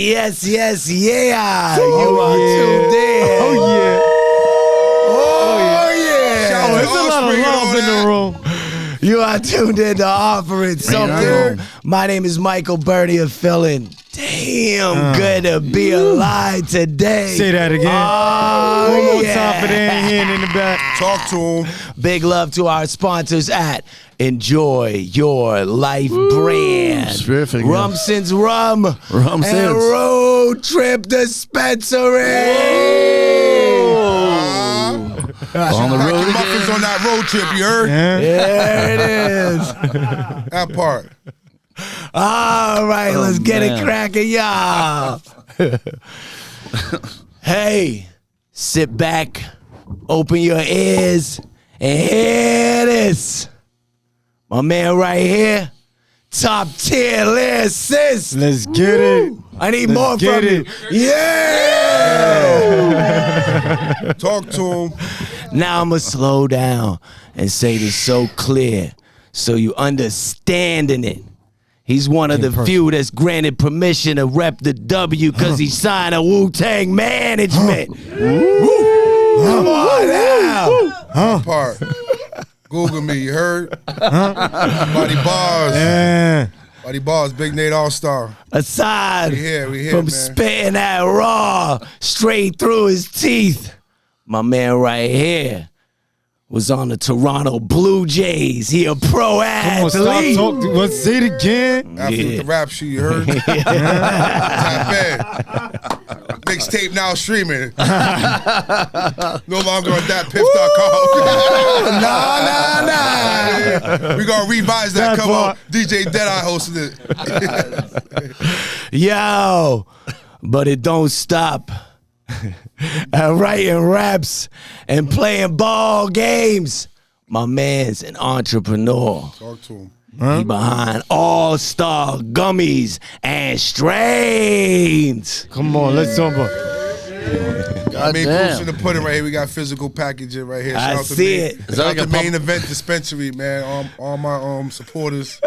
Yes, yes, yeah. You are tuned in. Oh, yeah. Oh, yeah. Shout out to There's a lot of Offspring and love all in that. the room. You are tuned in to Offering Something. My name is Michael Bernie of Feeling. Damn, good to be alive today. Say that again. Oh, One more yeah. time for the hand in the back. Talk to him. Big love to our sponsors at Enjoy Your Life brand. Terrific. Rumson's Rum. And Rumson's. Road Trip Dispensary. On the Pack road your muffins again. on that road trip, you heard? Yeah. There it is. That part. All right, Oh, let's get man. it cracking, y'all. Hey, sit back, open your ears, and hear this. My man right here, top tier lyricist. Let's get it. I need Let's more get from it. you. Yeah! Talk to him. Now I'm going to slow down and say this so clear so you understanding it. He's one of the few that's granted permission to rep the W because he signed a Wu-Tang management. Come on now. That part. Google me, you heard? Body Bars. Yeah. Body Bars, Big Nate Allstar. Aside We here, from man. spitting that raw straight through his teeth, my man right here was on the Toronto Blue Jays. He a pro Come on, stop athlete. talking. Let's say it again. After with the rap sheet, you heard? Tap in. Mixtape now streaming. No longer on thatpiff.com. Nah. We gonna revise that That cover. part. DJ Deadeye hosted it. Yo, but it don't stop. And writing raps and playing ball games. My man's an entrepreneur. Talk to him. He behind Allstar gummies and strains. Come on, let's talk about I mean, damn. proofs in the pudding right here. We got physical packaging right here. I Shout out to see me. it. Shout Is that out like to a Main Event Dispensary, man. All my supporters.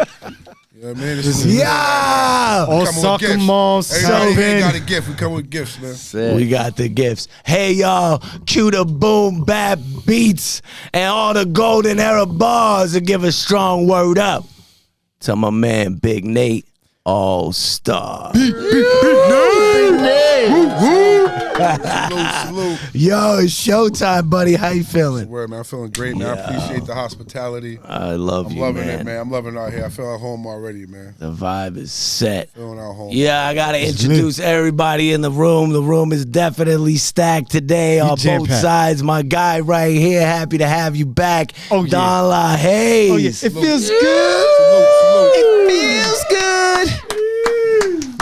You know what I mean? This is Yeah. all coming with soccer gifts. moms, Everybody here got a Selvin. gift. We come with gifts, man. We got the gifts. Hey, y'all, cue the boom bap beats and all the golden era bars to give a strong word up to my man Big Nate All-Star. Salute. Yo, it's showtime, buddy. How you feeling? Word, man. I'm feeling great, man. I appreciate the hospitality. I love I'm you, loving man. it, man. I'm loving it out here. I feel at home already, man. The vibe is set. Feeling at home. Yeah, I gotta introduce everybody in the room. The room is definitely stacked today on both jam-packed. sides. My guy right here, happy to have you back. Oh, yeah. Don La Hayes. Oh, yeah. It feels good. Salute. It feels good.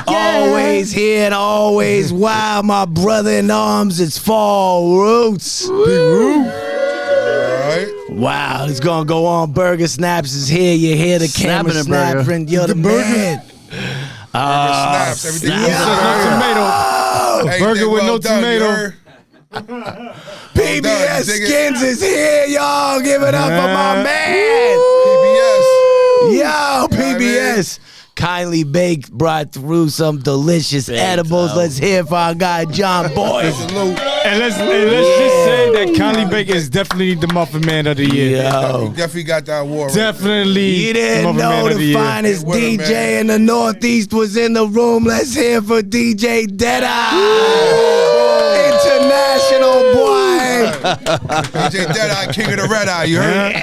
Always here and always wild, my brother in arms. It's Fall Roots. All right. Wow, it's gonna go on. Burger Snaps is here. You hear the camera Snapping it, burger. snapping. You're the man. Snaps. Everything snap. you No said. tomato. Hey, burger Nick, with no done, you tomato. heard? PBS dig it. Skinz is here, y'all. Give it up for my man. PBS. Yo, what I mean? PBS. Kindly Baked brought through some delicious edibles. Let's hear for our guy John Boy. Salute. And let's just say that Kylie Baker is definitely the Muffin Man of the year. Yo. Definitely got that award. Definitely You the didn't Muffin Man know of the the year. finest What a DJ man. in the Northeast was in the room. Let's hear for DJ Deadeye. International boy. DJ Deadeye, King of the Red Eye. You heard?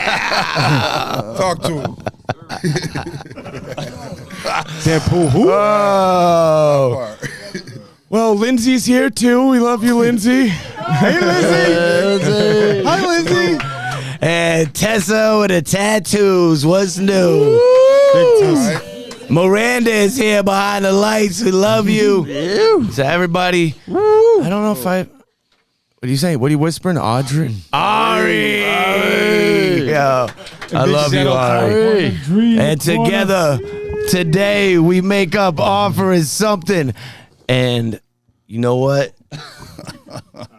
Talk to him. Deadpool who? Oh. Well, Lindsay's here too. We love you, Lindsay. Hey, Lindsay. Hi, Lindsay. And Tessa with the tattoos. What's new? Big All toast. right. Miranda is here behind the lights. We love you. So everybody, I don't know if I. What do you say? What are you whispering? Audrey? Ari! Yo, I love you, Ari. And together, today, we make up Offering Something. And you know what?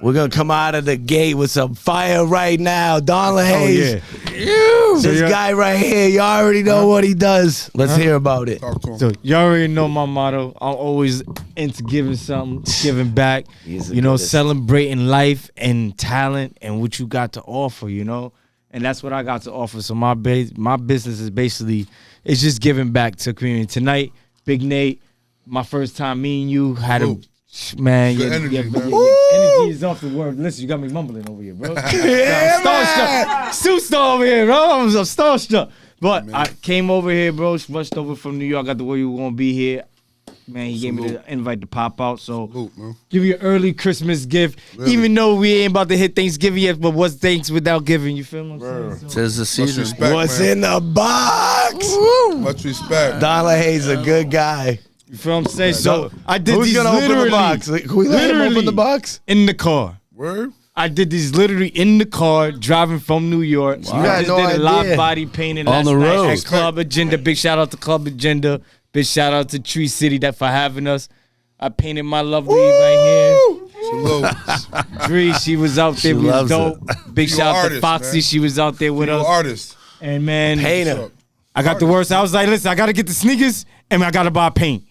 We're gonna come out of the gate with some fire right now. Don Oh, LaHaye. yeah. This guy right here, you already know what he does. Let's hear about it. Talk to him. So you already know my motto. I'm always into giving something, giving back. He's the You know, goodest. celebrating life and talent and what you got to offer. You know, and that's what I got to offer. So my business is basically it's just giving back to the community. Tonight, Big Nate, my first time meeting you, had a Ooh. man. Good your energy, man. energy is off the word. Listen, you got me mumbling over here, bro. I'm starstruck. Superstar over here, bro. I'm starstruck. But I came over here, bro. Rushed over from New York. Got the way we were gonna be here. Man, he gave me the invite to pop out. So Salute, man. give you an early Christmas gift. Really? Even though we ain't about to hit Thanksgiving yet, but what's thanks without giving? You feel what I'm saying? So, Tis the Much season. respect, What's man. in the box? Much respect. Don LaHaye's a good guy. you feel what I'm saying? So I did Who's these gonna open literally the box? Can we let him open the box? in the car. Word? I did these literally in the car, driving from New York. Wow. I You had just no did a live idea. body painting On last the night road. at Club Agenda. Big shout out to Club Agenda. Big shout out to Tree City for having us. I painted my lovely right Salute. here. Tree, she was out there. She We was loves dope. Big You shout out artist, to Foxy. man. She was out there with You're an us. artist. And man, Painter. I got the worst. I was like, listen, I got to get the sneakers and I got to buy paint.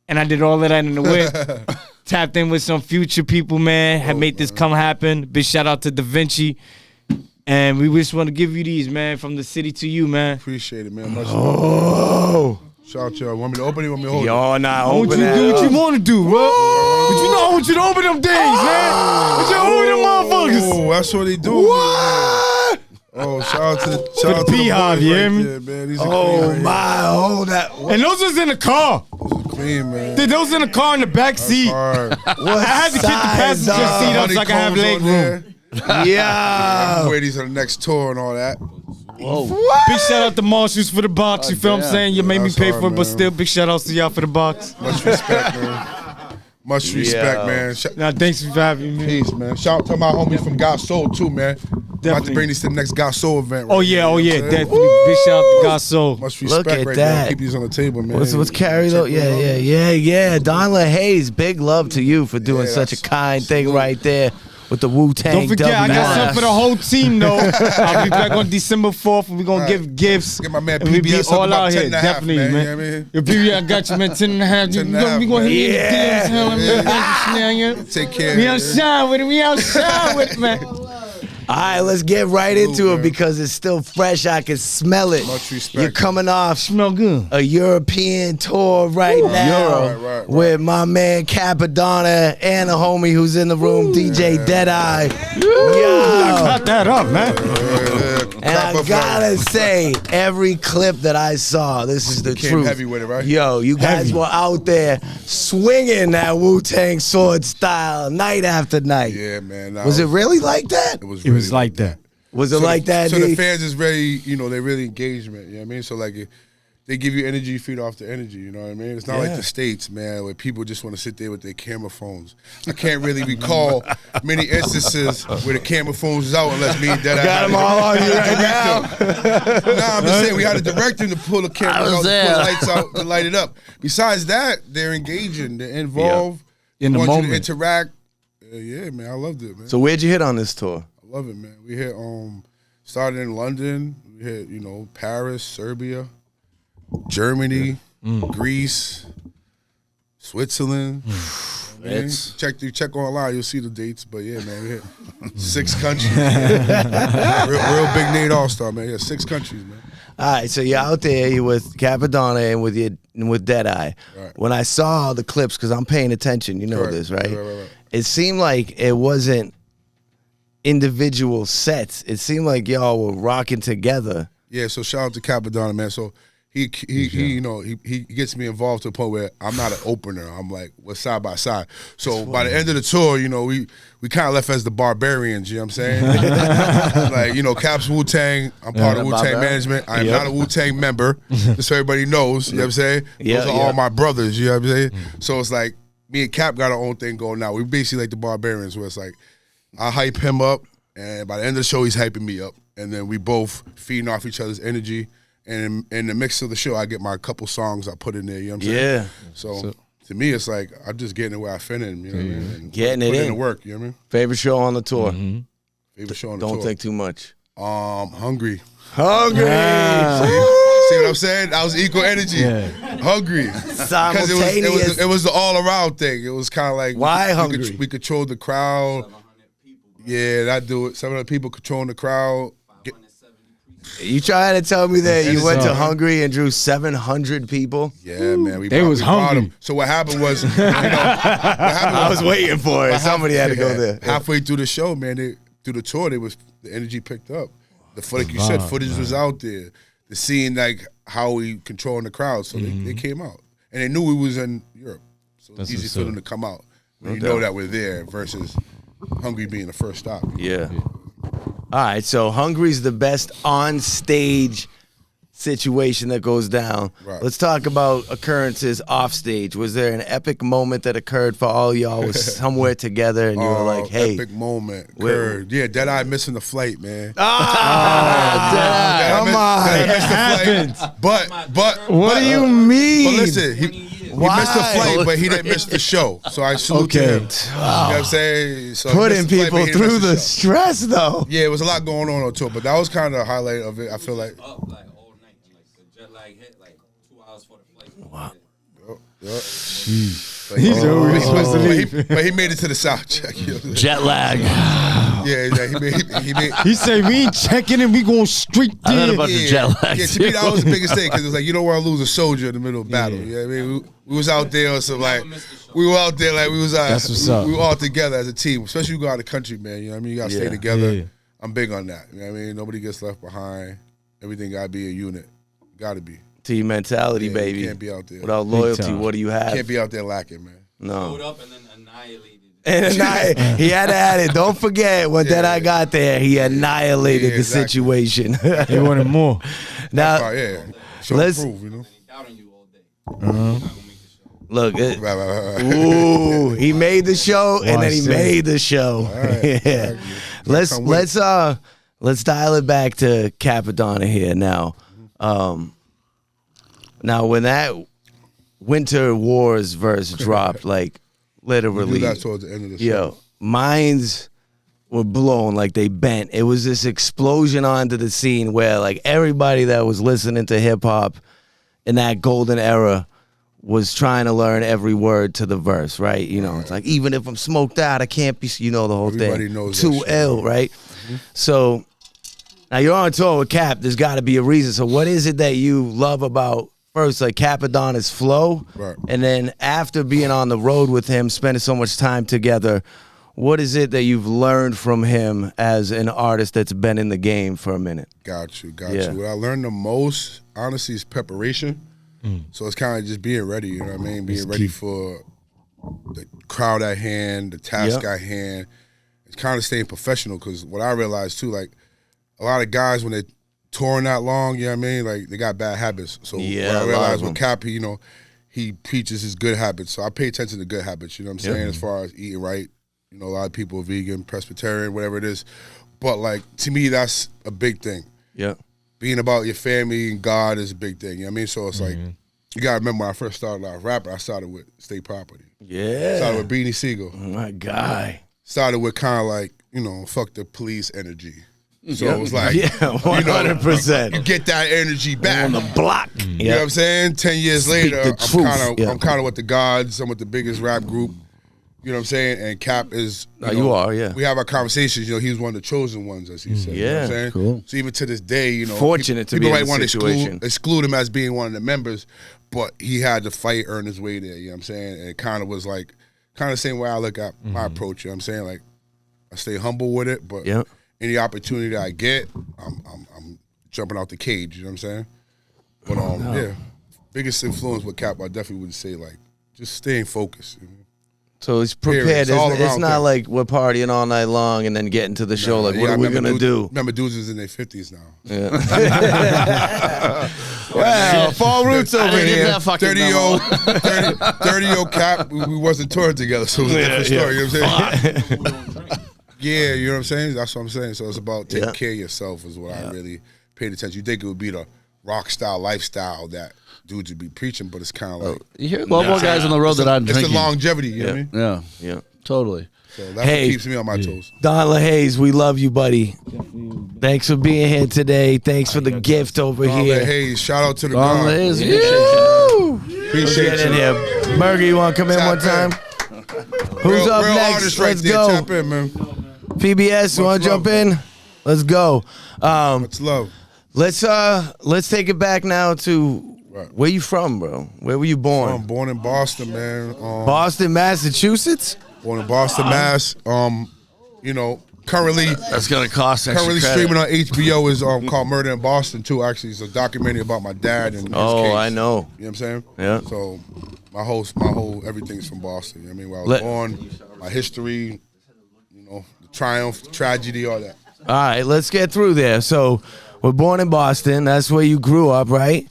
And I did all of that in the whip. Tapped in with some future people, man. Had made this come happen. Big shout out to Da Vinci. And we just want to give you these, man, from the city to you, man. Appreciate it, man. Much Oh, Shout out y'all. Want me to open it? Want me to hold it? y'all not I want you open to that do what you up. want to do, bro. But you know I want you to open them things, man. I want you to open them motherfuckers. Oh, that's what they do. What? Oh, shout out to the Beehive, boys you right hear me? there, man. These are Oh clean, my, hold that. And those was in the car. clean, man. Those in the car in the back seat. All right. What I had to kick the size, passenger dog? seat up so I can have leg room. Yeah. Wear these on the next tour and all that. Big shout out to Marshalls for the box. You feel what I'm saying? You made me That's pay hard, for it, but man. still, big shout outs to y'all for the box. Much respect, man. Much respect, Yeah. man. Now, thanks for having me. Peace, man. Shout out to my homies from God Soul too, man. About to Definitely. bring these to the next God Soul event. Oh right yeah, here, oh you know yeah, what I'm saying? definitely. Big shout out to God Soul. Much Look respect at right that. there. Keep these on the table, man. What's carry though? Yeah. Don LaHaye's, big love to you for doing Yeah, such a that's- kind thing right there with the Wu-Tang. Don't forget, I got W. something for the whole team though. I'll be back on December 4th, and we're gonna give gifts. Get my man and we be PBS something all about out 10 here, and a half, definitely, man. man. You know what I mean? Your PBS, I got you, man. 10 and a half. 10 and a half, We gonna hit you in the Yeah. DMs, hell, man. Take care. We man. outside with it. We outside with it, man. All right, let's get right into it man. because it's still fresh. I can smell it. Much respect. You're coming off Smell good. a European tour right now Right. with my man Capadonna and a homie who's in the room, DJ Deadeye. Yo. Cut that up, man. And I gotta say, every clip that I saw, this is the Came truth. heavy with it, right? Yo, you guys Heavy. were out there swinging that Wu-Tang sword style night after night. Yeah, man. Nah, Was it really like that? It was. It was like that. Was it like that, So the D? fans is very, they're really engagement. You know what I mean? So like, they give you energy, you feed off the energy. You know what I mean? It's not like Yeah. the States, man, where people just want to sit there with their camera phones. I can't really recall many instances where the camera phones is out unless me and Deadeye Got them all on you right now. Nah, I'm just saying we had to direct them to pull the camera I was out, to there. pull the lights out, to light it up. Besides that, they're engaging, they're involved, In the want you to moment. interact. Yeah, man, I loved it, man. So where'd you hit on this tour? I love it, man. We hit started in London. We hit Paris, Serbia, Germany, Greece, Switzerland. Man, check online, you'll see the dates. But yeah, man, we hit 6 countries. real big Nate Allstar, man. Yeah, 6 countries, man. All right, so you're out there, you with Capadonna and with Deadeye. Right. When I saw the clips, because I'm paying attention, you know Right. this, right? Right. It seemed like it wasn't individual sets. It seemed like y'all were rocking together. Yeah, so shout out to Capadonna, man. So he gets me involved to a point where I'm not an opener. I'm like, we're side by side. So by the end of the tour, we kind of left as the barbarians, you know what I'm saying? like, Cap's Wu-Tang, I'm part of Wu-Tang Barbarian. management. I am not a Wu-Tang member, just so everybody knows, you know what I'm saying? Yeah, Those are yeah. all my brothers, you know what I'm saying? So it's like, me and Cap got our own thing going now. We basically like the barbarians where it's like, I hype him up, and by the end of the show, he's hyping me up. And then we both feeding off each other's energy. And in the mix of the show, I get my couple songs I put in there, you know what I'm saying? Yeah. So to me, it's like I'm just getting it where I fit in. You know what I mean? And Getting it put in. the work. You know what I mean? Favorite show on the tour? Favorite show on the Don't tour. think too much. Hungry. Hungry. See what I'm saying? I was equal energy. Hungry. Because Simultaneous. it was the all around thing. It was kind of like Why hungry? We controlled the crowd. Yeah, that do it. 700 people controlling the crowd. You trying to tell me that you went to Hungry and drew 700 people? Yeah, man. They was hungry. Them. So what happened was, what happened I was waiting for it. Somebody had to go there. Halfway through the show, man, through the tour, the energy picked up. Like you said, footage was out there. The scene, like how we controlling the crowd, so they came out, and they knew we was in Europe, so it's easy for them to come out when you know that we're there versus Hungry being the first stop. Yeah. All right, so Hungry's the best on stage situation that goes down. Right. Let's talk about occurrences off stage. Was there an epic moment that occurred for all y'all? Was somewhere together and you were like, hey. Epic moment occurred. Yeah, Deadeye missing the flight, man. Deadeye, come on. Deadeye missed the flight. But What do you mean? But listen, he missed the flight, but he didn't miss the show. So I salute to him. You know what I'm saying? So Putting people through the stress, though. Yeah, it was a lot going on tour, but that was kind of the highlight of it. I feel like. Up like all night, like the jet lag hit like 2 hours for the flight. Wow. But he made it to the sound check. Jet lag. Yeah, he made. He said, we ain't checking it, we going straight I heard there. about the jet lag. Yeah, to me that was the biggest thing because it was like you don't want to lose a soldier in the middle of battle. You know what I mean? We was out there on some like we were out there like we was That's what's up. we were all together as a team, especially you go out of the country, man. You know what I mean? You gotta stay together. Yeah. I'm big on that. You know what I mean? Nobody gets left behind. Everything gotta be a unit. Gotta be. Team mentality, Yeah, baby. You can't be out there. Without loyalty, time. what do you have? Can't be out there lacking, man. Showed No. up and then annihilated. And he had to add it. Don't forget when Deadeye got there, he annihilated the exactly. situation. He wanted more. Now, Yeah. Show let's- and prove, you know? He doubting you all day. You're not gonna make the show. look. Right. Ooh, he made the show and then he Watch made the show. right. Yeah. Let's dial it back to Capadonna here now. Now when that Winter Wars verse dropped, like literally, That's towards the end of the show. yo, minds were blown, like they bent. It was this explosion onto the scene where like everybody that was listening to hip hop in that golden era was trying to learn every word to the verse, right? You know, it's like even if I'm smoked out, I can't be, you know, the whole Everybody thing. knows that Too shit, ill, right? So now you're on tour with Cap. There's got to be a reason. So what is it that you love about first, like Capadonna's flow, Right. and then after being on the road with him, spending so much time together, what is it that you've learned from him as an artist that's been in the game for a minute? Got you. Yeah. What I learned the most, honestly, is preparation. So it's kind of just being ready, you know what I mean? Being ready for the crowd at hand, the task at hand. It's kind of staying professional because what I realized too, like a lot of guys when they're touring that long, you know what I mean? Like they got bad habits. So Yeah, what a I lot realized of them. with Cap, he preaches his good habits. So I pay attention to good habits, you know what I'm saying? As far as eating right. You know, a lot of people are vegan, Presbyterian, whatever it is. But like to me, that's a big thing. Yeah. Being about your family and God is a big thing. You know what I mean? So it's like, you got to remember when I first started out rapping, I started with State Property. Yeah. Started with Beanie Siegel. My guy. Started with kind of like, fuck the police energy. So it was like, Yeah, 100%. you get that energy back. On the block. You know what I'm saying? 10 years Speak later, the truth. I'm kind of with the Gods. I'm with the biggest rap group. You know what I'm saying? And Cap is. You are, yeah. We have our conversations. He was one of the chosen ones, as he said. You know what I'm saying? cool. So even to this day, Fortunate to be people in might want this to situation. exclude him as being one of the members, but he had to fight, earn his way there. You know what I'm saying? And it kind of was like, kind of the same way I look at my approach. You know what I'm saying? Like, I stay humble with it, but Yeah. any opportunity that I get, I'm jumping out the cage. You know what I'm saying? But yeah, biggest influence with Cap, I definitely would say like just staying focused. You know? So it's Period. prepared. It's all It's around not thing. like we're partying all night long and then getting to the show. Like, what Yeah, are we I remember going to do? Remember, dudes is in their 50s now. Yeah. Well, Fall Roots over here. 30-year-old Cap, we wasn't touring together, so it was a different story. You know what I'm saying? Yeah, you know what I'm saying? That's what I'm saying. So it's about taking care of yourself is what I really paid attention. You think it would be the rock style lifestyle that dudes would be preaching, but it's kind of like You hear a lot more guys on the road that aren't it's drinking. the longevity. You know what I mean? Yeah, Yeah. totally. So that's Hey. what keeps me on my toes. Don LaHaze, we love you, buddy. Thanks for being here today. Thanks for the gift over Don here. LaHaze, shout out to the Don God. LaHaze, Appreciate Get in you. here. Burger, you want to come in Tap one in. time? Who's Real up next? artist right Let's there. go. Tap in, man. PBS, you want Much to jump love. in? Let's go. Much love. Let's take it back now to Right. where you from, bro? Where were you born? I'm born in Boston, man. Boston, Massachusetts? Born in Boston, Mass. You know, currently That's gonna cost extra credit. streaming on HBO is called Murder in Boston too. Actually, it's a documentary about my dad and his Oh, case. I know. You know what I'm saying? Yeah. So my whole everything's from Boston. You know what I mean? Where I was Let- born, my history, you know, the triumph, the tragedy, all that. All right, let's get through there. So, we're born in Boston. That's where you grew up, right?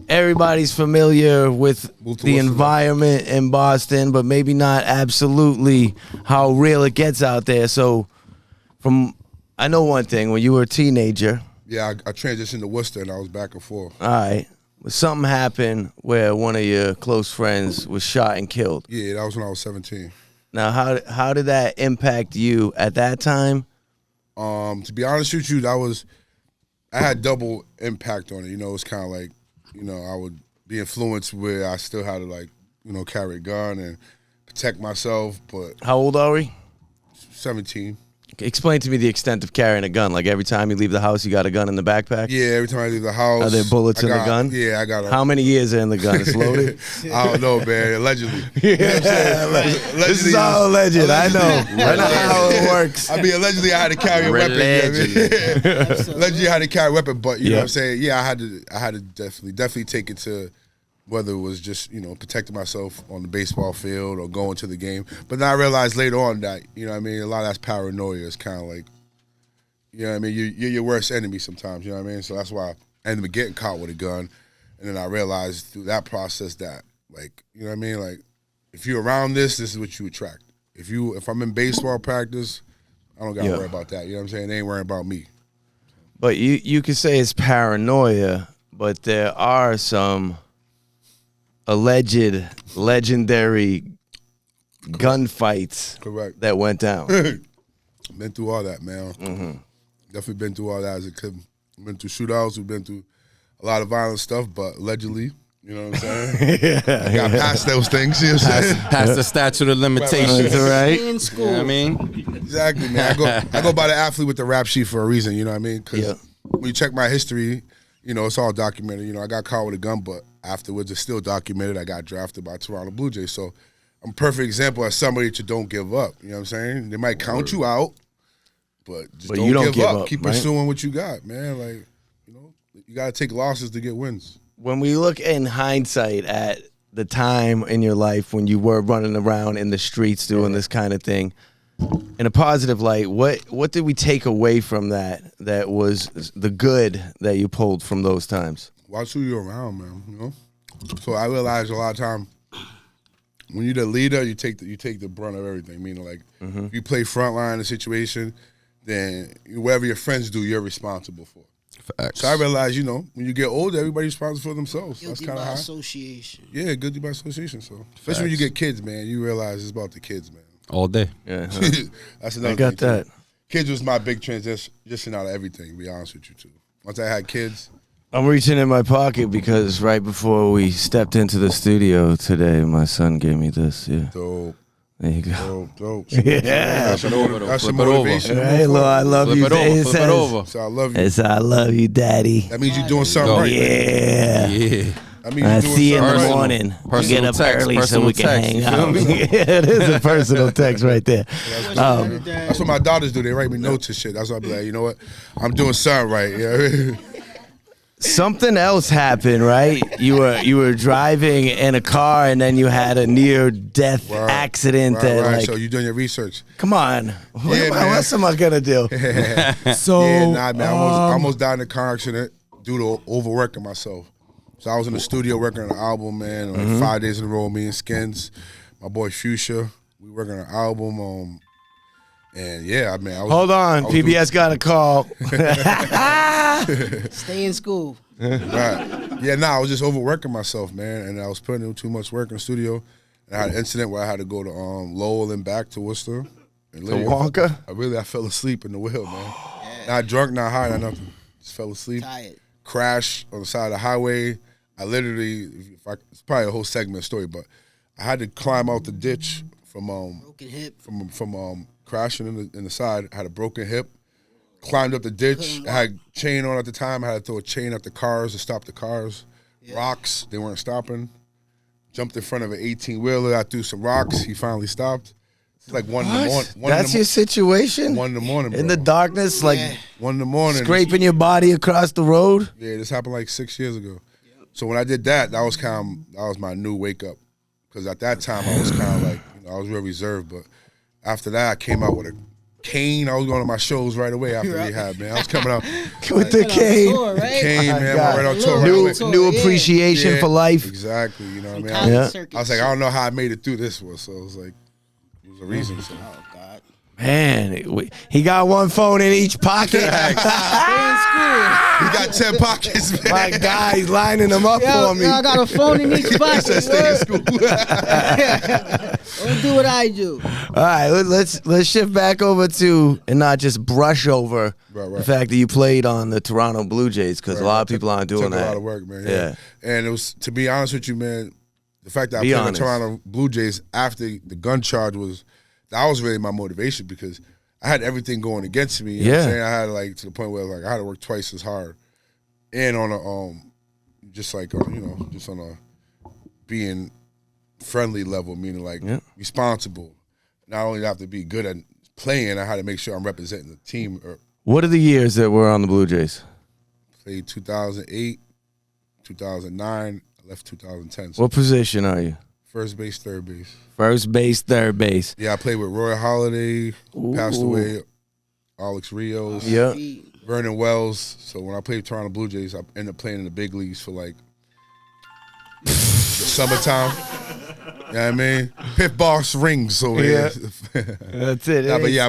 Everybody's familiar with Moved to the Worcester. environment in Boston, but maybe not absolutely how real it gets out there. So, I know one thing. When you were a teenager, Yeah, I transitioned to Worcester and I was back and forth. all right, something happened where one of your close friends was shot and killed. Yeah, that was when I was 17. Now, how did that impact you at that time? To be honest with you, I had double impact on it. You know, it's kind of like, you know, I would be influenced where I still had to like, you know, carry a gun and protect myself. But How old are we? 17. Explain to me the extent of carrying a gun. Like every time you leave the house, you got a gun in the backpack? Yeah, every time I leave the house. Are there bullets I in the got- gun? Yeah, I got a. How many years are in the gun? It's loaded? I don't know, man. Allegedly. You know what I'm saying? This is all alleged. I know. I know how it works. I mean, allegedly, I had to carry a weapon. You know what I mean? Allegedly, I had to carry a weapon, but you know what I'm saying? Yeah, I had to definitely take it to whether it was just, you know, protecting myself on the baseball field or going to the game. But then I realized later on that, you know what I mean, a lot of that's paranoia. It's kind of like, you know what I mean, you're your worst enemy sometimes, you know what I mean? So that's why I ended up getting caught with a gun. And then I realized through that process that, like, you know what I mean? Like, if you're around this is what you attract. If I'm in baseball practice, I don't got to worry about that. You know what I'm saying? They ain't worrying about me. But you could say it's paranoia, but there are some alleged legendary gunfights Correct. that went down. Been through all that, man. Mm-hmm. Definitely been through all that as a kid. Been through shootouts. We've been through a lot of violent stuff, but allegedly, you know what I'm saying? I got past those things, you know what I'm saying? Past the statute of limitations. That's right. In school. You know what I mean? Exactly, man. I go by the athlete with the rap sheet for a reason, you know what I mean? Because Yeah. when you check my history, you know, it's all documented. You know, I got caught with a gun, but afterwards it's still documented. I got drafted by Toronto Blue Jays. So I'm a perfect example of somebody that you don't give up. You know what I'm saying? They might count you out, but just you don't give give up. up, Keep right? pursuing what you got, man. Like, you know, you got to take losses to get wins. When we look in hindsight at the time in your life when you were running around in the streets doing this kind of thing, in a positive light, what did we take away from that was the good that you pulled from those times? Watch who you're around, man. You know. So I realized a lot of time when you're the leader, you take the brunt of everything. Meaning, like, if you play frontline in a situation, then whatever your friends do, you're responsible for. Facts. So I realized, you know, when you get older, everybody's responsible for themselves. That's Guilty kind of by how. association. Yeah, guilty by association. So especially when you get kids, man, you realize it's about the kids, man. All day. Yeah, That's another I got thing, that. too. Kids was my big transition out of everything, to be honest with you, too. Once I had kids, I'm reaching in my pocket because right before we stepped into the studio today, my son gave me this. Yeah, dope, there you go. dope. Yeah. That's some Flip motivation. it over. to move Hey, Lord, I forward. love you. Flip it over. It Flip it says- over. So I love you. It's I love you, Daddy. That means you're doing something Go. right. Yeah. Yeah. I mean, I you're doing see you in the something right. morning. You Personal get up text, early so we can personal hang text, you out. feel me? Yeah, it is a personal text right there. That's what my daughters do. They write me notes and shit. That's why I be like, you know what? I'm doing something right. Yeah. Something else happened, right? You were driving in a car and then you had a near death accident that right. like So you're doing your research. come on. What Yeah, am I, man. what else am I gonna do? So, Yeah, nah, man. I almost died in a car accident due to overworking myself. So I was in the studio working on an album, man, like 5 days in a row. Me and Skinz, my boy Fuchsia, we working on an album. And yeah, I mean, I was. Hold on, I was PBS got a call. Stay in school. Right. Yeah, I was just overworking myself, man, and I was putting in too much work in the studio. And I had an incident where I had to go to Lowell and back to Worcester. And To Wonka? I fell asleep in the wheel, man. Not drunk, not high, not nothing. Just fell asleep. Tired. Crashed on the side of the highway. I literally, it's probably a whole segment story, but I had to climb out the ditch from Broken hip. from crashing in the side. I had a broken hip. Climbed up the ditch. I had chain on at the time. I had to throw a chain at the cars to stop the cars. Yeah. Rocks, they weren't stopping. Jumped in front of an 18-wheeler. I threw some rocks. He finally stopped. It's like 1 in the morning. That's your situation? 1 in the morning, bro. In the darkness, like 1 in the morning. Scraping your body across the road? Yeah, this happened like 6 years ago. Yep. So when I did that, that was my new wake up. Because at that time, I was kind of like, I was real reserved. But after that, I came out with a cane. I was going to my shows right away after rehab, man. I was coming out with the cane. Tour, right? The cane, man. I went right on tour right away. New appreciation for life. Exactly. You know what I mean? I was like, I don't know how I made it through this one. So it was like, it was a reason. So. Oh, God. Man, he got one phone in each pocket. He got 10 pockets, man. My guy, he's lining them up for me. I got a phone in each pocket. Stay in school. Don't do what I do. All right, let's shift back over to and not just brush over the fact that you played on the Toronto Blue Jays because a lot of people aren't doing that. Took a lot of work, man. Yeah. And it was, to be honest with you, man, the fact that I played with Toronto Blue Jays after the gun charge that was really my motivation because I had everything going against me. You know what I'm saying? I had to the point where I had to work twice as hard, and on a just on a being friendly level, meaning responsible. Not only do I have to be good at playing, I had to make sure I'm representing the team. What are the years that were on the Blue Jays? Played 2008, 2009. I left 2010. So what position are you? First base, third base. First base, third base. Yeah, I played with Roy Halladay, who passed away, Alex Rios, Vernon Wells. So when I played with Toronto Blue Jays, I ended up playing in the big leagues for the summertime. You know what I mean? Pit Boss rings over here. That's it. Nah, but I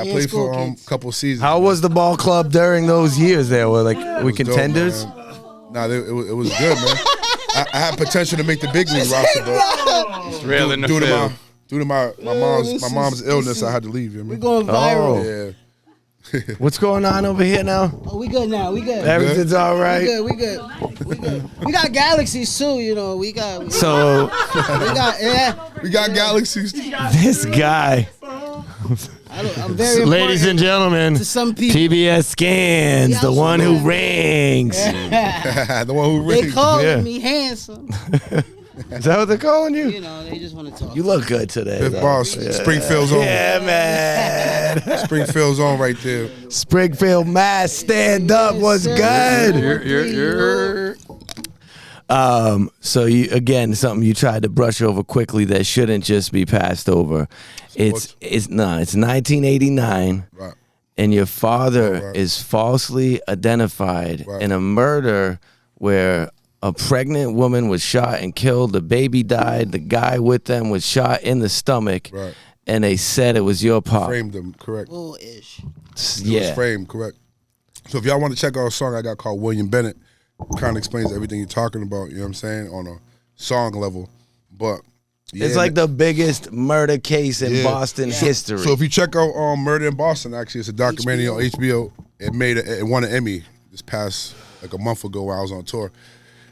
played for a couple seasons. How was the ball club during those years there? Were contenders? Nah, it was good, man. I had potential to make the big league roster, but it's real in the field. Due to my mom's illness, I had to leave. You know We're going viral. Yeah. What's going on over here now? Oh, we good now. We good. Everything's all right. We good. We got galaxies too. We got galaxies. This guy. I'm very ladies and gentlemen, to some people. PBS Skinz, the one who rings. The one who rings. They calling me handsome. Is that what they're calling you? You know, they just want to talk. You look good today. Fifth Boss, Springfield's on. Yeah, man. Springfield's on right there. Springfield Mass, stand up. What's good? So you again something you tried to brush over quickly that shouldn't just be passed over. It's 1989, right. And your father is falsely identified in a murder where a pregnant woman was shot and killed. The baby died. The guy with them was shot in the stomach, right. And they said it was your pop. Framed him, correct? Bull-ish. It was framed, correct. So if y'all want to check out a song I got called William Bennett, kind of explains everything you're talking about, you know what I'm saying, on a song level. But it's like the biggest murder case in Boston history. So if you check out Murder in Boston, actually, it's a documentary on HBO. It won an Emmy this past a month ago while I was on tour.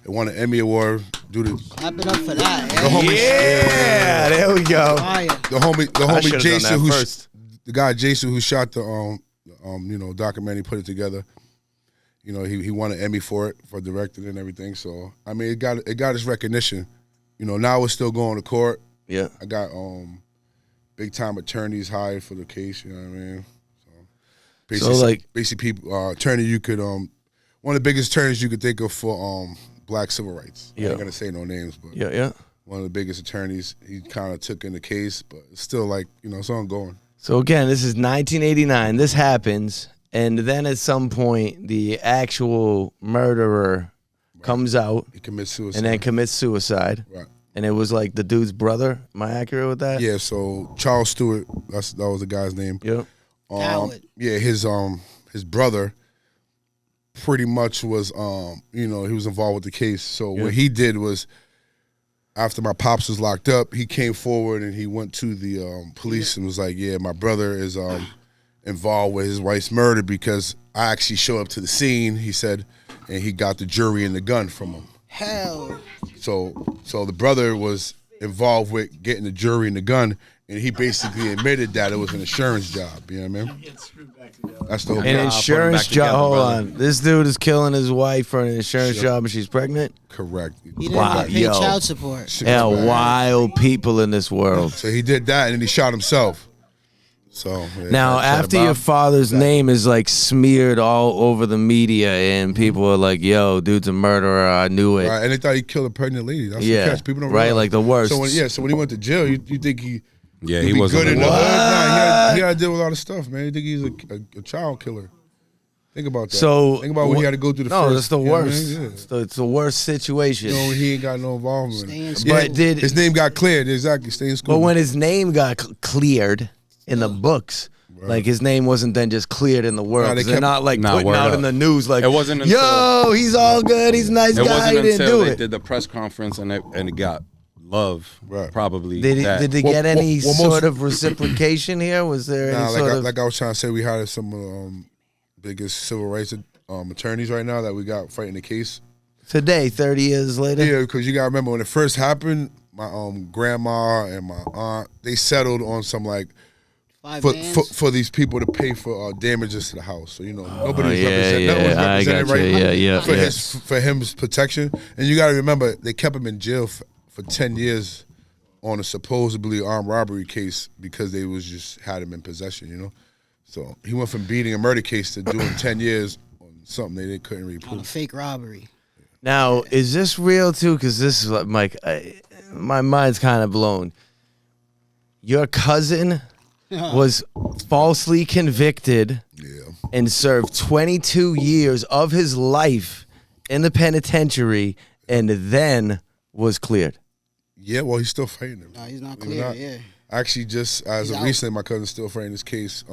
It won an Emmy Award due to. Clap it up for that. There we go. The homie Jason, the guy Jason who shot the documentary, put it together. You know, he won an Emmy for it, for directing and everything. So I mean, it got its recognition. You know, now we're still going to court. Yeah, I got big time attorneys hired for the case. You know what I mean? So basically, people attorney you could one of the biggest attorneys you could think of for black civil rights. Yeah, I'm not gonna say no names, but one of the biggest attorneys. He kind of took in the case, but it's still it's ongoing. So again, this is 1989. This happens. And then at some point, the actual murderer comes out. He commits suicide. And then commits suicide. Right. And it was like the dude's brother. Am I accurate with that? Yeah, so Charles Stewart, that was the guy's name. Yep. Yeah, his brother pretty much was, he was involved with the case. So what he did was, after my pops was locked up, he came forward and he went to the police and was like, yeah, my brother is involved with his wife's murder because I actually showed up to the scene, he said, and he got the jury and the gun from him. Hell. So the brother was involved with getting the jury and the gun, and he basically admitted that it was an insurance job. You know what I mean? That's the whole An thing. insurance together, job. Hold brother. on. This dude is killing his wife for an insurance Sure. job and she's pregnant? Correct. He didn't Wow, pay yo. child support. Yeah, wild people in this world. So he did that, and then he shot himself. So Now, after your father's name is like smeared all over the media and people are like, yo, dude's a murderer, I knew it. right, and they thought he killed a pregnant lady. That's Yeah, the catch. People don't right, realize. like the worst. So when he went to jail, you think he Yeah, he'd he be wasn't good in the hood? what? Nah, he had to deal with a lot of stuff, man. You think he's a child killer? Think about that. So think about what he had to go through. No, first, that's the you know what I worst. mean? Yeah. It's the worst situation. He ain't got no involvement. Stay in Yeah, school. But did- his name got cleared? Exactly. Stay in school. But when his name got cleared in the books, like his name wasn't then just cleared in the world. Nah, they 'cause they're kept- not like Nah, putting word out up. in the news like, It wasn't yo, he's all good, he's a nice It guy, wasn't he didn't until do they it. did the press conference and it got love, Right. probably. Did that. they Well, get any well, most- sort of reciprocation here? Was there Nah, any sort of like I was trying to say, we hired some of the biggest civil rights attorneys right now that we got fighting the case. today, 30 years later? Yeah, because you gotta remember when it first happened, my grandma and my aunt, they settled on some like 5 for, bands. for for these people to pay for damages to the house. So nobody's yeah, represented. No yeah, one's I represented got right you. Yeah, for yeah. for his protection. And you gotta remember, they kept him in jail for 10 years on a supposedly armed robbery case because they was just had him in possession. So he went from beating a murder case to doing 10 years on something they couldn't really On a prove. fake robbery. Now, is this real too? Because this is like, Mike, my mind's kind of blown. Your cousin was falsely convicted Yeah. and served 22 years of his life in the penitentiary and then was cleared. Yeah, well, he's still fighting him. No, he's not Believe it or clear. not. Yeah. Actually, just as He's of out. recently, my cousin's still fighting this case.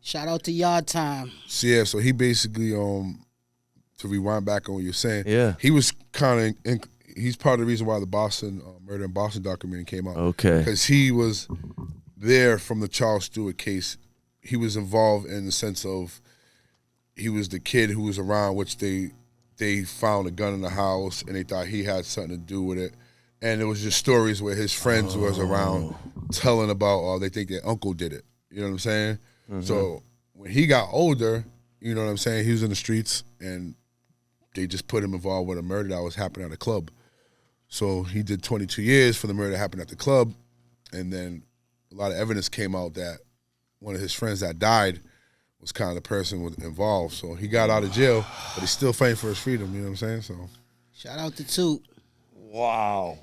Shout out to Yard Time. So he basically, to rewind back on what you're saying, Yeah. he was kind of, he's part of the reason why the Boston Murder in Boston documentary came out. Okay. Because he was there from the Charles Stewart case. He was involved in the sense of he was the kid who was around, which they found a gun in the house and they thought he had something to do with it. And it was just stories where his friends was around telling about, they think their uncle did it. You know what I'm saying? So when he got older, you know what I'm saying, he was in the streets and they just put him involved with a murder that was happening at a club. So he did 22 years for the murder that happened at the club. And then a lot of evidence came out that one of his friends that died was kind of the person involved. So he got out of jail, but he's still fighting for his freedom, you know what I'm saying? So, Shout out to Toot. Wow.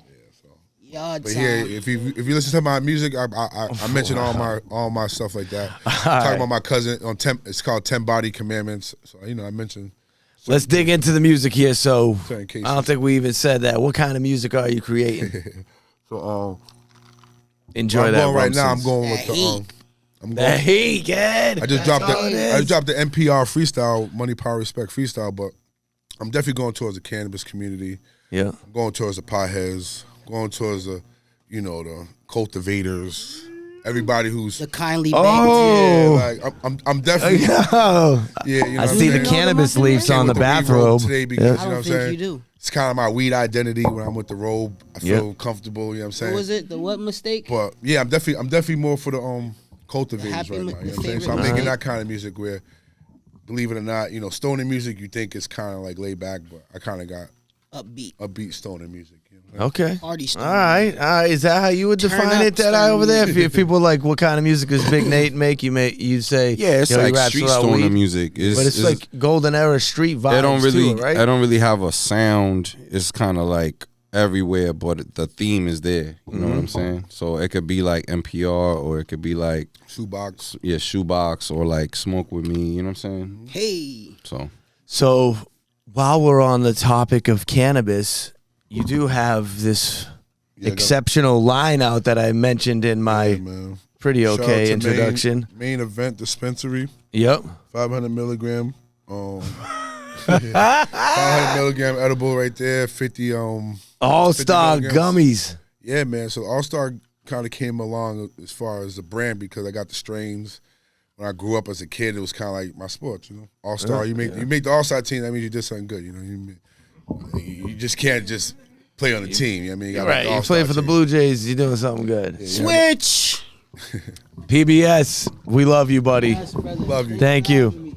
Yard but Time. yeah, if you listen to my music, I mention all my stuff like that. Talking about my cousin on it's called 10 Body Commandments. So I mentioned. Let's dig into the music here. So Certain cases. I don't think we even said that. What kind of music are you creating? So Enjoy I'm that. going right now. I'm Rumses. going with the heat. I'm The going. heat, kid. I just dropped all it the is. I just dropped the NPR freestyle, Money Power Respect freestyle, but I'm definitely going towards the cannabis community. Yeah. I'm going towards the potheads. Going towards the cultivators. Everybody who's The kindly Oh. like I'm definitely Oh, yeah. You know I what I'm see the saying? cannabis leaves Came on the with weed robe bathrobe. today because Yeah. you know I what don't I'm think saying. you do. It's kind of my weed identity when I'm with the robe. I feel comfortable. You know what I'm saying? What was it? The what mistake? But yeah, I'm definitely more for the cultivators Happy right now. You know what I'm saying? favorite So I'm mistake. making that kind of music where, believe it or not, stoner music you think is kind of like laid back, but I kind of got Upbeat. upbeat stoner music. You know? Okay. Party All stoner. right. Is that how you would Turn define up it, Deadeye, stoner over there? music. If people like, what kind of music does Big Nate make? You'd say, Yeah, it's yo, he like raps street about stoner weed. music. But it's like golden era street vibes they don't really, too, right? I don't really have a sound. It's kind of like everywhere, but the theme is there. You know what I'm saying? So it could be like NPR, or it could be like Shoebox. Shoebox, or like Smoke With Me. You know what I'm saying? Hey. So while we're on the topic of cannabis, you do have this Yeah, exceptional line out that I mentioned in my man. pretty Shout out okay to introduction. Main Event Dispensary, Yep. 500 milligram. 500 milligram edible right there. 50 All-Star 50 gummies. Yeah, man. So Allstar kind of came along as far as the brand because I got the strains. When I grew up as a kid, it was kind of like my sport, you know. All-Star, you make the All-Star team, that means you did something good, you know. You just can't just play on the team, you know what I mean? You gotta Right, you play for the Blue Jays, you're doing something good. Switch. PBS, we love you, buddy. Love you. Thank you.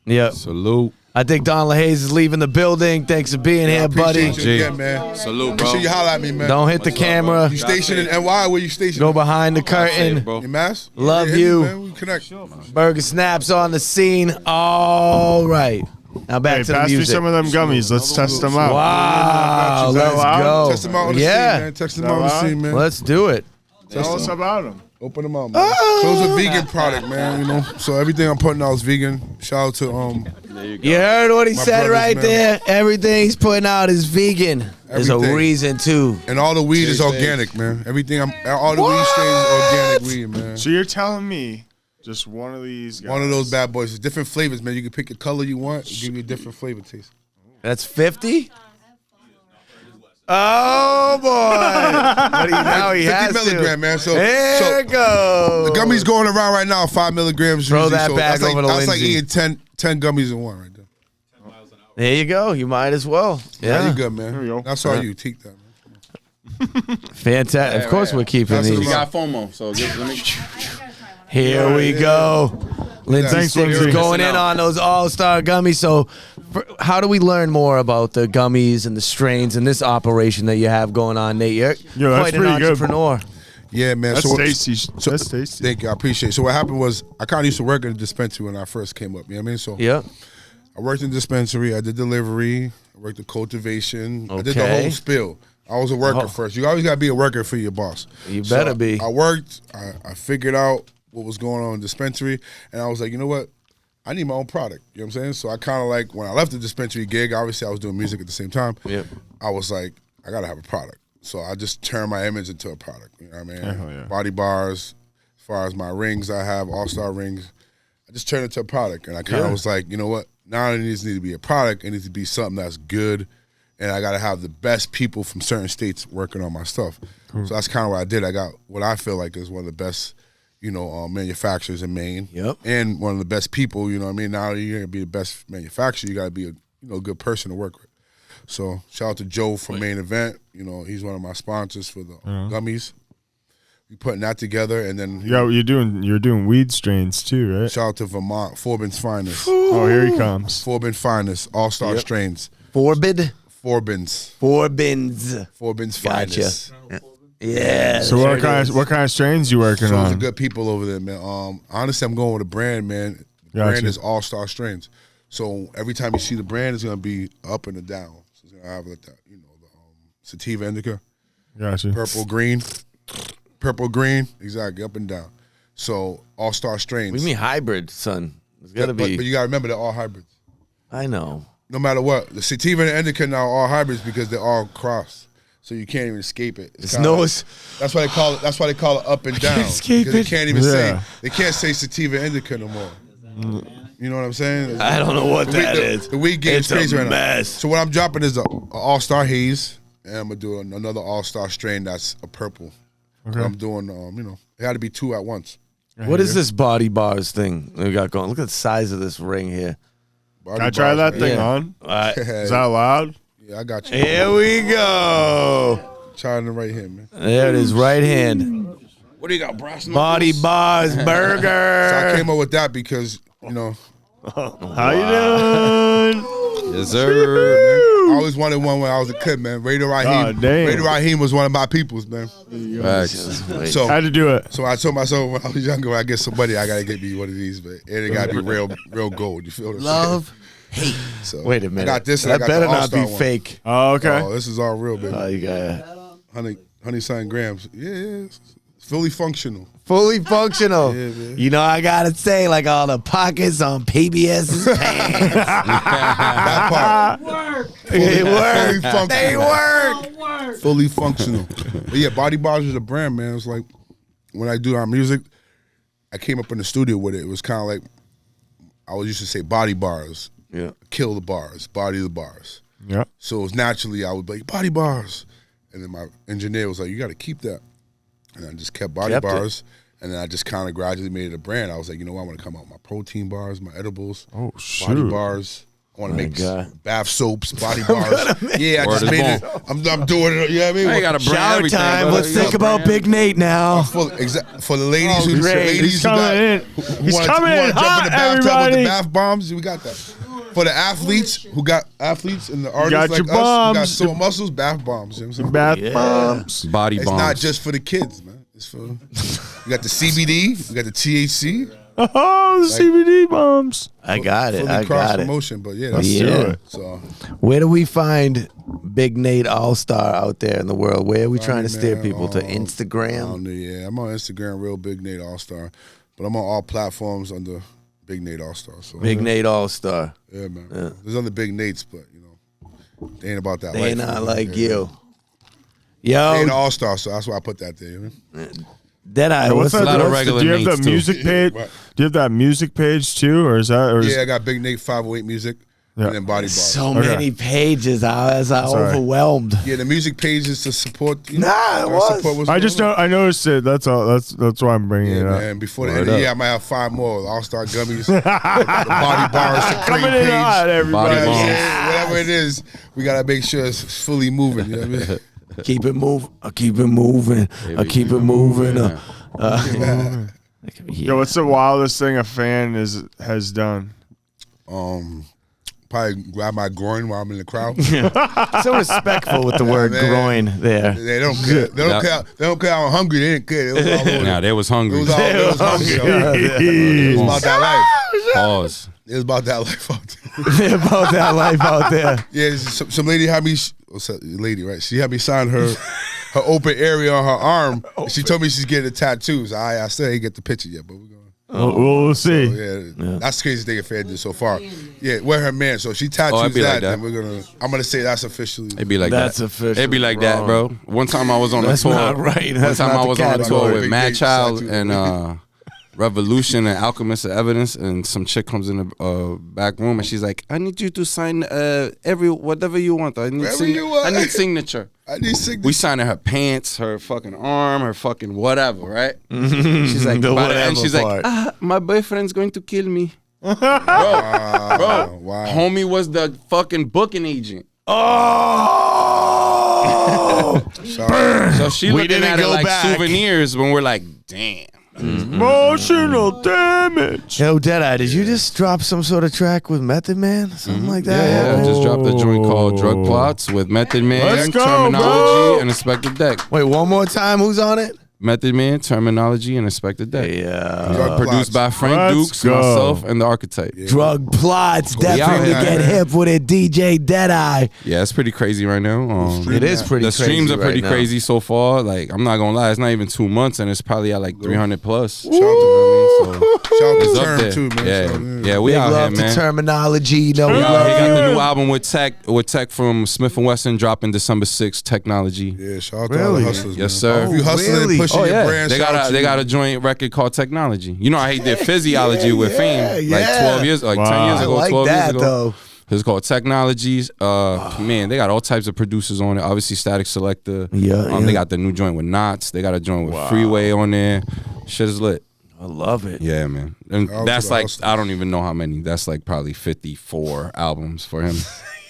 Yep. Salute. I think Don LaHaze is leaving the building. Thanks for being here, buddy. Appreciate you again, man. Salute, Make bro. sure you holler at me, man. Don't hit the camera. You stationed in NY? Where you stationed? Go behind the curtain. bro. Your mask? Love hit me, you. man. We connect. Burger Snaps on the scene. All right. Now back Hey, to the pass me music. some of them gummies. Let's test them out. Wow, Is that let's allowed? go. Test them out on the scene, Yeah, man. Test them out on the scene, man. let's do it. Tell us about them. Open them up, man. So it's a vegan product, man, you know. So everything I'm putting out is vegan. Shout out to You heard what he My said brothers, right man. there. Everything he's putting out is vegan. There's a Everything. reason too. and all the weed is organic, man. Everything all the weed strains is organic weed, man. So you're telling me just one of these guys. One of those bad boys. It's different flavors, man. You can pick the color you want. It'll give you a different flavor taste. That's 50. Oh boy! But now he 50 has milligram, to. man. So There it goes. the gummies going around right now, 5 milligrams. Throw usually, that so back that's over to that's like Lindsay. eating 10 gummies in one right there. There you go. You might as well. Yeah, Yeah. you good, man. There we go. That's all you. Take that, man. Fantastic. Of course, we're keeping That's these. We got FOMO, so let me. Here we go. Lindsay Thanks, Skinz Lindsay. going in on those All-Star gummies. So, how do we learn more about the gummies and the strains and this operation that you have going on, Nate? You're Yo, that's quite an pretty good. entrepreneur. Yeah, man. That's so, tasty. so- That's tasty. Thank you. I appreciate it. So what happened was I kind of used to work in a dispensary when I first came up. You know what I mean? So Yeah. I worked in dispensary. I did delivery. I worked in cultivation. I did the Okay. whole spill. I was a worker Oh. first. You always got to be a worker for your boss. You better be. I worked. I figured out what was going on in dispensary, and I was like, you know what? I need my own product. You know what I'm saying? So I kind of like, when I left the dispensary gig, obviously I was doing music at the same time. Yep. I was like, I got to have a product. So I just turned my image into a product. You know what I mean? Hell yeah. Body bars, as far as my rings I have, All-Star rings. I just turned it to a product. And I kind of was like, you know what? Now it needs to be a product. It needs to be something that's good. And I got to have the best people from certain states working on my stuff. So that's kind of what I did. I got what I feel like is one of the best, manufacturers in Maine. Yep. And one of the best people, you know what I mean? Now you're going to be the best manufacturer. You got to be a good person to work with. So shout out to Joe from Main Event. He's one of my sponsors for the gummies. We putting that together, and then You're doing weed strains too, right? shout out to Vermont, Forbin's Finest. Oh, here he comes. Forbin Finest, All-Star strains. Forbid? Forbin's Gotcha. Finest. Yeah. So what kind of strains you working So on? the good people over there, man. Honestly, I'm going with a brand, man. The Gotcha. brand is All-Star strains. So every time you see the brand, it's gonna be up and a down. So it's gonna have like that, the sativa indica, Gotcha. purple green, exactly, up and down. So All-Star strains. What do you mean hybrid, son? It's got to but be. you gotta remember they're all hybrids. I know. No matter what, the sativa and the indica now are all hybrids because they're all crossed. So you can't even escape it. It's no. That's why they call it. That's why they call it up and down. escape because it. They can't even Yeah. say. They can't say sativa indica no more. You know what I'm saying? I don't know what that the, is. The weed game is It's a crazy right now. mess. So what I'm dropping is a All-Star haze, and I'm gonna do another All-Star strain that's a purple. Okay. I'm doing, it had to be two at once. What is this body bars thing we got going? Look at the size of this ring here. Body Can I try bars, that man. thing Yeah. on? All right. Is that loud? Yeah, I got you. Here we go. Trying the right hand, man. There it is, right hand. What do you got, brass Body bars So I burger. came up with that because, How you doing? Yes, sir. I always wanted one when I was a kid, man. Raider Raheem. God damn. Raider Raheem was one of my peoples, man. Facts. So, Had to do it. so I told myself when I was younger, when I get somebody, I gotta get me one of these, but it gotta be real gold. You feel what I'm Love, hate. saying? So Wait a minute. I got this. And That I got better the not All-Star be one. fake. Oh, okay. Oh, this is all real, baby. Oh, you got Honey something grams. Yeah, it's fully functional. fully functional. Yeah, man. You know, I gotta say, like all the pockets on PBS's pants. That part. It Fully work. functional. They work. Fully functional. But yeah, Body Bars is a brand, man. It's like when I do our music, I came up in the studio with it. It was kind of like I always used to say Body Bars. Yeah. kill the bars, body the bars. Yeah. So it was naturally I would be like, body bars. And then my engineer was like, you got to keep that. And I just kept body Kept it. bars. And then I just kind of gradually made it a brand. I was like, you know what? I want to come out with my protein bars, my edibles, Oh, body shoot. bars. I want to make God. bath soaps, body bars. Yeah, I Word just is made it. born. I'm doing it. You know what I mean? I ain't got a brand. Shower everything, time. brother. Let's You think got a about brand. Big Nate now. For the ladies who great. ladies He's who got, coming in. who He's wanna- coming who in wanna jump hot, in the bathtub with everybody. the bath bombs, we got that. For the athletes who got athletes and the artists got like your us who got bombs. sore muscles, bath bombs. You know what I'm saying? Bath Yeah. bombs. Body It's bombs. not just for the kids, man. It's for we got the CBD, we got the THC, Oh, the CBD bombs. I got it. fully I cross got it. promotion. But yeah, Let's that's do Yeah. it. So Where do we find Big Nate Allstar out there in the world? Where are we trying to steer man, people to? I Instagram? don't know, yeah, I'm on Instagram, real Big Nate Allstar, but I'm on all platforms under Big Nate Allstar. So Big Nate Allstar. yeah, man. There's other Big Nates, but you know, they ain't about that. They life, ain't not man. like Yeah. you. They ain't an Yo, All-Star, so that's why I put that there. You know? Deadeye, What's what's that? lot of what's the- regular do you have Nates, the too. music page? Right. Do you have that music page too, or is that? Or is, Yeah, I got Big Nate 508 Music Yeah. and then Body Bars. so Okay. many pages? I was Sorry. overwhelmed. Yeah, the music page is to support. You Nah, it gotta was. support what's I just going know. I noticed it. That's all. That's why I'm bringing on. it Yeah, up. man. Before the Word end of the up. year, I might have 5 more All-Star Gummies, the Body Bars, Supreme Coming in page. hot, everybody. Body bombs. Yeah, whatever it is, we gotta make sure it's fully moving. You know what I mean? Keep it moving. I keep it moving. I keep it moving. Yo, Yeah. what's the wildest thing a fan has done? Probably grab my groin while I'm in the crowd. So respectful with the word man. groin there. They don't care. They don't care. They don't care how hungry. They didn't care. It was all over. Nah, they was It hungry. was all. It was hungry. It was about that life. Pause. It was about that life out there. About that life out there. Yeah, some lady had me. Lady, right? She had me sign her open area on her arm. And she told me she's getting a tattoo. So I still ain't get the picture yet, but we're going. We'll see. Yeah, that's the craziest thing a fan did so far. Yeah, with her man. So she tattoos it'd be that, like that. then we're gonna. I'm gonna say that's officially. It'd be like That's that. officially It'd be like that, wrong. bro. One time I was on That's a tour. not right. One That's time not I the was on a tour category. with Big Mad Nate Child tattoo. and Revolution and Alchemist of Evidence, and some chick comes in the back room and she's like, "I need you to sign whatever you want. I need Whatever you want. I need signature." I need signature. We signing her pants, her fucking arm, her fucking whatever, right? She's like, The by the end, whatever she's part. like, my boyfriend's going to kill me. Bro, wow. homie was the fucking booking agent. Oh! So she We looking didn't at it go like back. souvenirs when we're like, damn. Emotional damage. Yo, Deadeye, did you just drop some sort of track with Method Man? Something like that? Yeah, I just dropped a joint called Drug Plots with Method Man, Let's go, Terminology, bro. and Inspector Deck. Wait, one more time. Who's on it? Method Man, Terminology, and Inspector Deck. Yeah. Drug Produced by plots. Frank Let's Dukes, go. myself, and the Archetype. Drug plots. Definitely out get here. hip with it, DJ Deadeye. Yeah, it's pretty crazy right now. It is pretty The crazy. streams are pretty right now. crazy so far. Like, I'm not gonna lie, it's not even 2 months, and it's probably at like 300 plus. Shout out So Shout it's out to up Term there. too, man. Yeah, So, yeah, we Big out love here, to man. Terminology. You know, we We out love here. Got you. the new album with Tech from Smith & Wesson dropping December 6th, Technology. Yeah, shout out to all the Really? hustlers. Yes, man. sir. If you hustling really? and pushing Oh your yeah, brand, they shout out got to they you. got a joint record called Technology. You know, I did Physiology with Fame like yeah. 12 years, like 10 Wow. years I ago, like 12 that, years ago. though. It's called Technologies. Man, they got all types of producers on it. Obviously, Static Selector. Yeah, They yeah. got the new joint with Knots. They got a joint with Freeway on there. Shit is lit. I love it. Yeah, man. And Shout out that's to the like, hustlers. I don't even know how many. That's like probably 54 albums for him.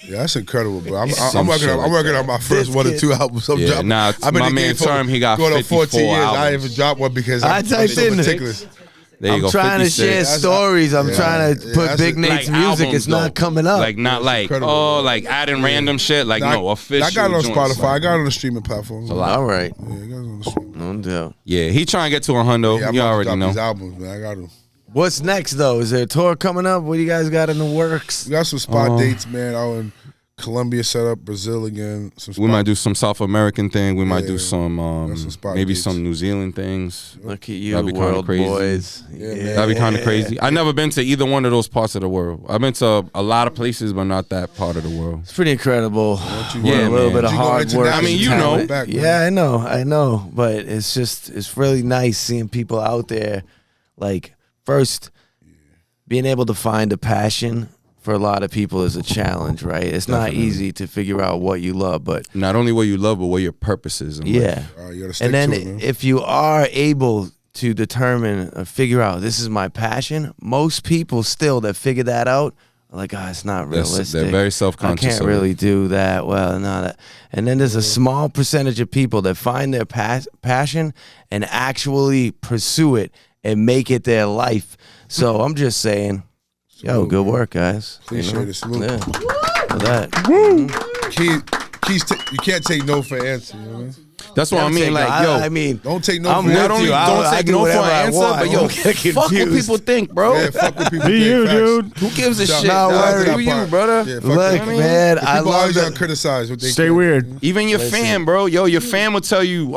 Yeah, that's incredible, bro. I'm Some working shit on like I'm working that. on my first This 1 or kid- 2 albums. I'm Yeah, dropping. nah, I've been my in the man game for Term, he got going on 14 54 years. I albums. didn't even drop one because I I'm typed so in it. meticulous. There you I'm go. trying to 56. share That's- stories. I'm yeah, trying to yeah, put that's Big it. Nate's Like music. albums, It's not though. coming up. Like not like incredible. like adding random shit. Like no official. I got it on joints. Spotify. I got it on the streaming platforms. lot. All right. Yeah, I got it on the streaming. No doubt. Yeah, he trying to get to a hundo. Yeah, I'm you about to already drop know. these albums, man. I got them. What's next, though? Is there a tour coming up? What do you guys got in the works? We got some spot dates, man. Out in Colombia, set up Brazil again. Some We spot- might do some South American thing. We might Yeah, do some got some spot maybe dates. some New Zealand things. Look at you, That'd be kinda world crazy. boys. man. That'd be kind of crazy. I've never been to either one of those parts of the world. I've been to a lot of places, but not that part of the world. It's pretty incredible. Yeah, a little man. bit of You go hard work. international, I mean, you and know. talent. back, man. Yeah, I know. But it's really nice seeing people out there, like, first being able to find a passion for a lot of people is a challenge, right? It's not easy to figure out what you love, but Not only what you love, but what your purpose is. in life. yeah. You gotta stick And then to it, man. if you are able to determine or figure out this is my passion, most people still that figure that out are like, it's not realistic. They're very self-conscious. I can't of it. really do that. Well, no, that. And then there's a small percentage of people that find their passion and actually pursue it and make it their life. So I'm just saying, yo, good work, guys. Appreciate it. Salute. Yeah. For that. You can't take no for an answer. You know what I mean? That's what I mean. Like, yo, I mean, Don't take no I'm for an with not only you. don't I take do no for an whatever I answer, want. but yo, Don't get fuck what confused. people think, bro. Yeah, fuck with people. Be think, you, facts. dude. Who gives a shit? Not dog? worried. Do you, brother? Yeah, fuck Look, that. man, I People love always gotta that. criticize what they Stay think. weird. Even your fam, bro. Yo, your fam will tell you,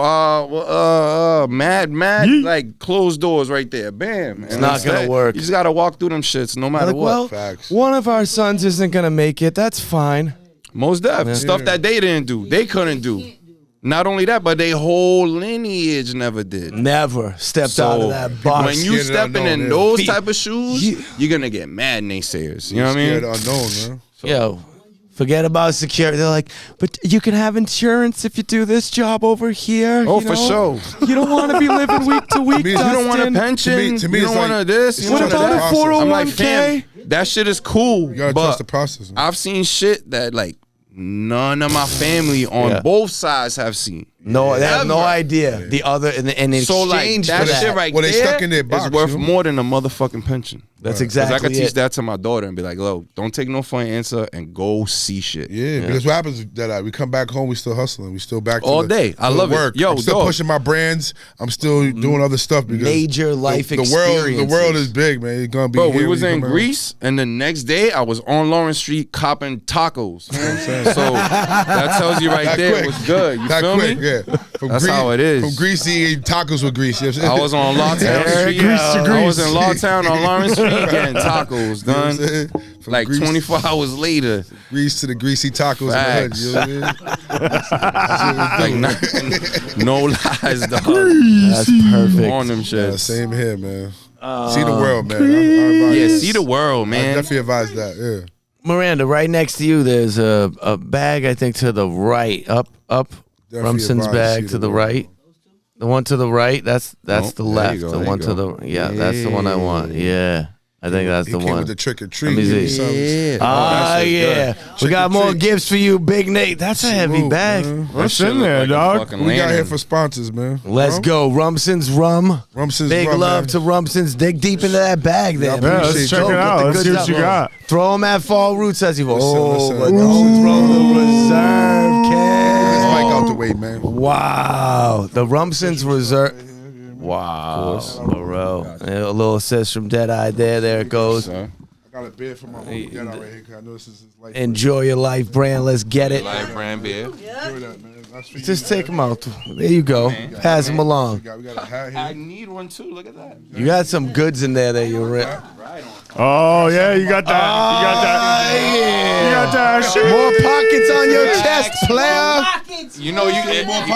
mad, Yeet. like closed doors right there. Bam. It's not gonna work. You just gotta walk through them shits no matter Like, what. well, Facts. one of our sons isn't gonna make it. That's fine. Most def. Stuff that they didn't do. They couldn't do. Not only that, but their whole lineage never did. Never stepped out of that box. when you Scared of the stepping unknown, in yeah. those type of shoes, you're gonna get mad naysayers. You know what I Scared mean? of unknown, man. Yo, forget about security. They're like, but you can have insurance if you do this job over here. Oh, you for know? sure. You don't want to be living week to week. You You don't want a Dustin. pension. To me, you it's don't want like- a this. You it's don't just want a a that. process. I'm like, 401k? fam, that shit is cool. You gotta but trust the process. Man. I've seen shit that like none of my family on both sides have seen. No, they have no Ever. idea. The other in exchange So like for that that, shit right Well, they there stuck in their box, is worth you know? more than a motherfucking pension. That's 'Cause exactly I could teach it. that to my daughter and be like, "Look, don't take no for an answer and go see shit." Yeah, because what happens is that we come back home, we still husling, we still back to All the, day. I to the love it. work. Yo, I'm still dog. pushing my brands. I'm still doing other stuff because Major life the world experiences. is big, man. It's gonna be. Bro, here we when was you in come out. Greece, and the next day I was on Lawrence Street copping tacos. You know what I'm saying? So that tells you right That there quick. what's good. You That feel quick, me? yeah. From That's how it is. From Greece, eating tacos with Greece. You know what I'm I saying? was on Lawtown There Street. you go. I was in Lawtown on Lawrence Street getting tacos You know what I'm done. saying? From Like Greece, 24 hours later. Greece to the greasy tacos Facts. in the hood. You know what I mean? Like no lies, dog. That's perfect. On them shits. Same here, man. See the world, man. I advise Yeah, that. see the world, I man. definitely advise that. Yeah. Miranda, right next to you, there's a bag. I think to the right, up. Definitely Rumson's advise bag see to the right. The one to the right, that's Nope, the there you left. go, The there one you to go. the that's the one I want. Yeah, I think that's He the came one. with the trick or treat. Let me Give me see. some. Yeah. Ah, that shit's yeah. good. We Trick got or more treat. gifts for you, Big Nate. That's a heavy Salute, bag. man. That What's shit in look there, like a dog? fucking We got here lantern. for sponsors, man. Let's Rum? go, Rumson's Rum. Rumson's Big Rum, love man. to Rumson's. Dig deep into that bag there, Yeah, man. Yeah, let's Appreciate check you. it Get out. the Let's good see what stuff. you got. Throw them at Fall Roots as you Listen. but don't throw the reserve, This kid. mic out the way, man. Wow, the Rumson's Reserve. Wow, bro. A little assist from Deadeye there. There it goes. So, I got a beer for my homie Deadeye right here because I know this is his life. Enjoy your life, brand. Let's get it. Live brand beer. Enjoy that, man. That's for you. Just take them out. There you go. Pass them along. We got a hat I here. need one too. Look at that. You got some goods in there that you rip. Oh yeah, you got that. You got that. You got that shit. More pockets on your chest, player. You know you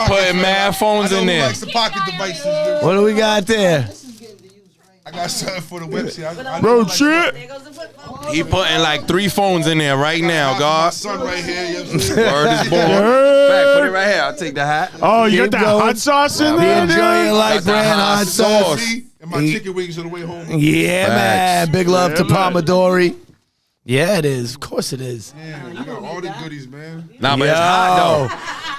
putting mad phones in there. Likes the pocket devices. Dude. What do we got there? I got something for the website. I Road like trip. He putting like 3 phones in there right now, My God. son right here. You know what I'm saying? Word is born. Yeah. Fact, put it right here. I'll take the hat. Oh, you Keep got that going. hot sauce in Be there, enjoying your dude? life, Got that brand. hot Hot sauce. sauce. Me and my chicken wings on the way home. Yeah, man. Facts. Big love to Yeah, man. Pomodori. Yeah, it is. Of course it is. Yeah, you got all the goodies, man. Nah, but it's hot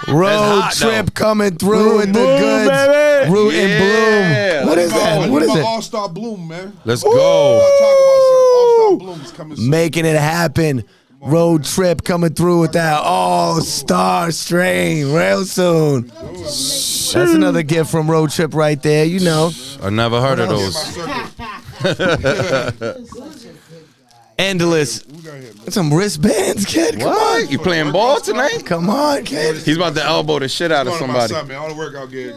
though. Road hot, trip coming through with the Bloom, goods. baby. Root Yeah. and bloom. What is that? What is it? All-Star Bloom, man. Let's Talk go. about All-Star Bloom is coming soon. Making it happen. Road trip coming through with that all-star strain real soon. That's another gift from Road Trip right there. You know. I never heard of Yeah, those. my circle. Endless. Who got here, man? Some wristbands, kid. Come What? on. You playing ball tonight? Come on, kid. He's about to elbow the shit out of Going to my somebody. son, man. All the workout gear.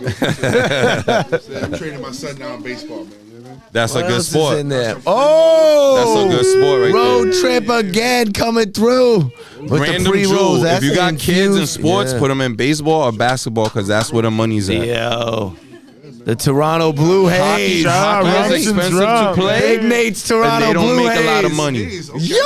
I'm training my son now in baseball, man. You know what I mean? That's a What good else sport. is in there? Oh, That's a good sport right Road there. trip again coming through with Random the pre-rolls. jewels. If That's you got kids in infused- sports, yeah. put them in baseball or basketball because that's where the money's at. Yo, the Toronto Blue Haze. shot, Hockey is Rumson's expensive rum. to play. Big Nate's And Toronto they don't Blue make a lot of Haze. money. Jeez, okay. Yo!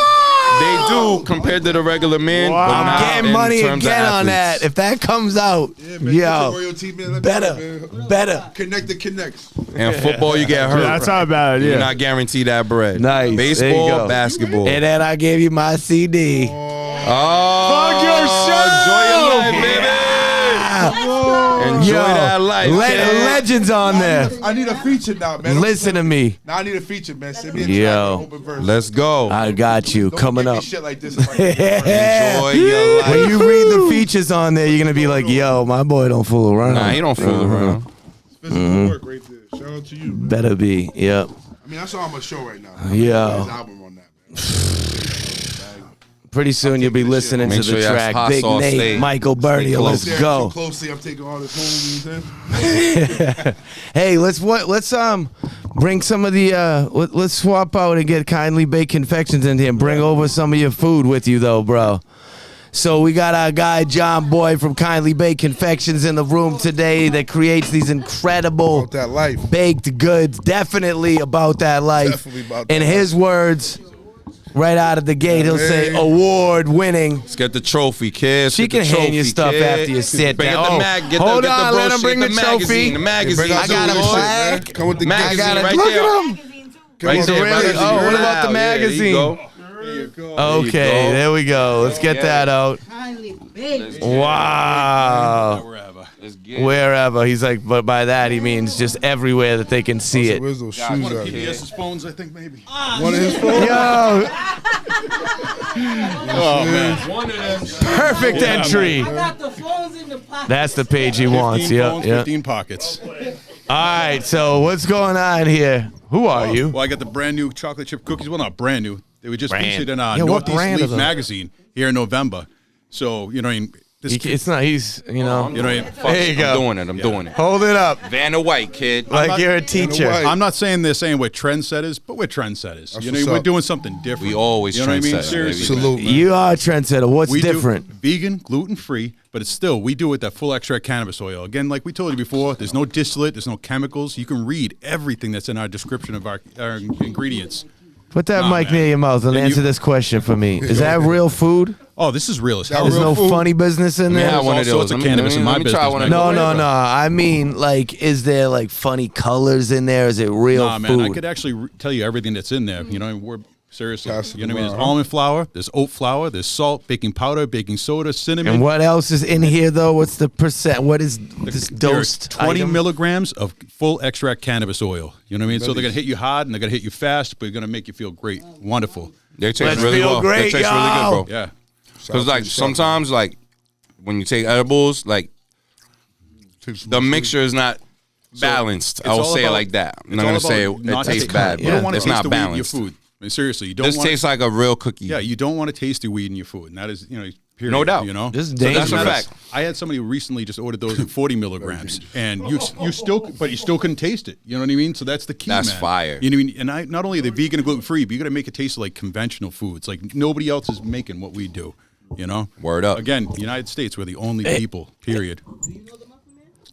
They do compared to the regular man. But I'm not getting in money terms of again on athletes. that. If that comes out, yo, Royalty, man. Let me better, know, man. better. Connect the connects. And football, you get hurt. That's not bad. You're Yeah. not guaranteed that bread. Nice. There you Baseball, go. basketball. And then I gave you my CD. Oh, yourself. enjoy your life, baby. Ah. Enjoy Yo, that life. kid. legends on there. I need a feature now, man. Listen to me. Now I need a feature, man. Send me a Yo. track, open verse. Let's go. I got you. Don't Coming give me up. shit like this. Like Enjoy your life. When you read the features on there, you're gonna be like, "Yo, my boy don't fool around." Nah, he don't fool around. physical work right there. Shout out to you, man. Better be. Yep. I mean, that's all I'm gonna show right now. Yo. His album on that, man. Pretty soon you'll be listening Make to sure the you have track. hot Big sauce Nate, steak. Michael Birdie. close. Let's Staring go. too closely, I'm taking all this home. You know what I'm saying? Hey, let's bring some of the let's swap out and get Kindly Baked Confections in here and bring over some of your food with you though, bro. So we got our guy John Boy from Kindly Baked Confections in the room today that creates these incredible About that life. baked goods. Definitely about that life. Definitely about In that his words, right out of the gate, he'll say Hey. award winning. Let's get the trophy, kid. She can hand you stuff after you sit Bring down. Get the Oh, mag. Get hold the, get on, the let him brochure, bring the trophy. magazine. The magazine. I got a too. flag. Come with the Magazine gang. right Look there. at him. Right He's there, really- brother. oh, what about the Wow, yeah, magazine? there you go. Okay, go. there we go. Let's get that out. Wow. Let's get it. Wherever. He's like, but by that he means just everywhere that they can see it. Where's those shoes at? PBS's phones, I think, maybe. One of his phones? Yo, Oh, man. One of them. perfect entry. got the phones in the pocket. That's the page he 15 wants. phones, Yeah. 15 pockets. All right, so what's going on here? Who are you? Well, I got the brand new chocolate chip cookies. Well, not brand new. They were just Brand. featured in Yeah, what Northeast brand are Leaf those? magazine here in November. So, you know, this It's not, he's, you know. you know, There you go. I'm doing it. I'm doing it. Hold it up. Vanna White, kid. Like you're a teacher. White. I'm not saying they're saying we're trendsetters, but we're trendsetters. That's You know, what's we're up. doing something different. We always you know what I mean? trendsetters, Seriously, baby. man. Salute, man. You are a trendsetter. What's We different? do vegan, gluten free, but it's still we do it that full extract cannabis oil. Again, like we told you before, there's no distillate, there's no chemicals. You can read everything that's in our description of our ingredients. Put that Nah, mic man. near your mouth and And answer you- this question for me. Is that real food? Oh, this is real as hell. There's real no food? funny business in Let me there? have one all of sorts those. of Let me- cannabis in my let me try business, one man. of No, those. no, no. I mean, like, is there like funny colors in there? Is it real Nah, food? man, I could actually tell you everything that's in there. You know, we're seriously. Pass it You know what I mean? There's around. almond flour, there's oat flour, there's salt, baking powder, baking soda, cinnamon. And what else is in here though? What's the percent? What is this There are dosed? 20 item? milligrams of full extract cannabis oil. You know what I mean? So they're gonna hit you hard and they're gonna hit you fast, but they're gonna make you feel great, wonderful. They taste Let's really feel well. great, They taste really y'all. good, bro. Yeah. Because like sometimes like when you take edibles, like the mixture is not balanced. I will all say it about- like that. I'm it's not all gonna say about it not tastes tasting- bad, You don't but want to it's taste not the weed in your balanced. food. I mean, seriously, you don't This want. tastes like a real cookie. Yeah, you don't want to taste the weed in your food, and that is, you know, period. No doubt. You know, This is So dangerous. That's a matters. fact. I had somebody who recently just ordered those at 40 milligrams, and you still, but you still couldn't taste it. You know what I mean? So that's the key. That's man. fire. You know what I mean? And not only are they vegan and gluten free, but you got to make it taste like conventional foods. Like nobody else is making what we do. You know? Word up. Again, United States, we're the only people. Period.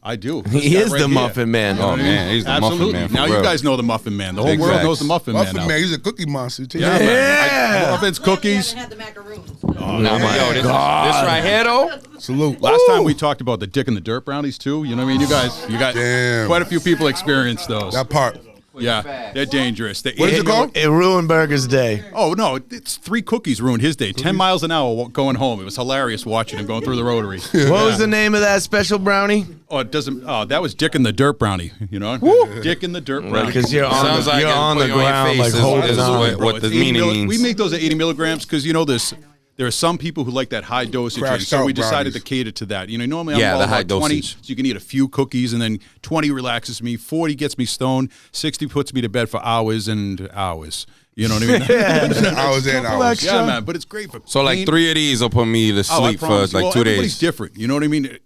I do. He This is guy the right Muffin Man. You know Oh, what I mean? man, he's the Muffin Absolutely. Man, for Now you real. guys know the Muffin Man. The whole Big world facts. knows the Muffin Man Muffin now. Man, he's a cookie monster. He tastes Yeah, good. man. Muffins, cookies. Had the macaroons. Nah, yo, this right here though. Salute. Last time we talked about the Dick and the Dirt brownies too. You know what I mean? You got Damn. quite a few people experienced those. That part. Yeah, they're dangerous. What is it called? It ruined Burger's day. Oh no, it's 3 cookies ruined his day. 10 miles an hour going home. It was hilarious watching him going through the rotary. What was the name of that special brownie? Oh, it doesn't. Oh, that was Dick and the Dirt brownie. You know, Dick and the Dirt brownie. Because you're on Sounds the, like you're it's on put the on your ground face like is- holding is on. what It's the 80 meaning means. We make those at 80 milligrams because you know this. There are some people who like that high dosage, and Crashed so we out decided brownies. to cater to that. You know, normally Yeah, I'm all the high about 20, dosage. so you can eat a few cookies, and then 20 relaxes me, 40 gets me stoned, 60 puts me to bed for hours and hours. You know what I mean? Hours and hours. Yeah, man, but it's great for So like pain. 3 of these will put me to Oh, I sleep for promise you. like Well, 2 everybody's days. different. You know what I mean?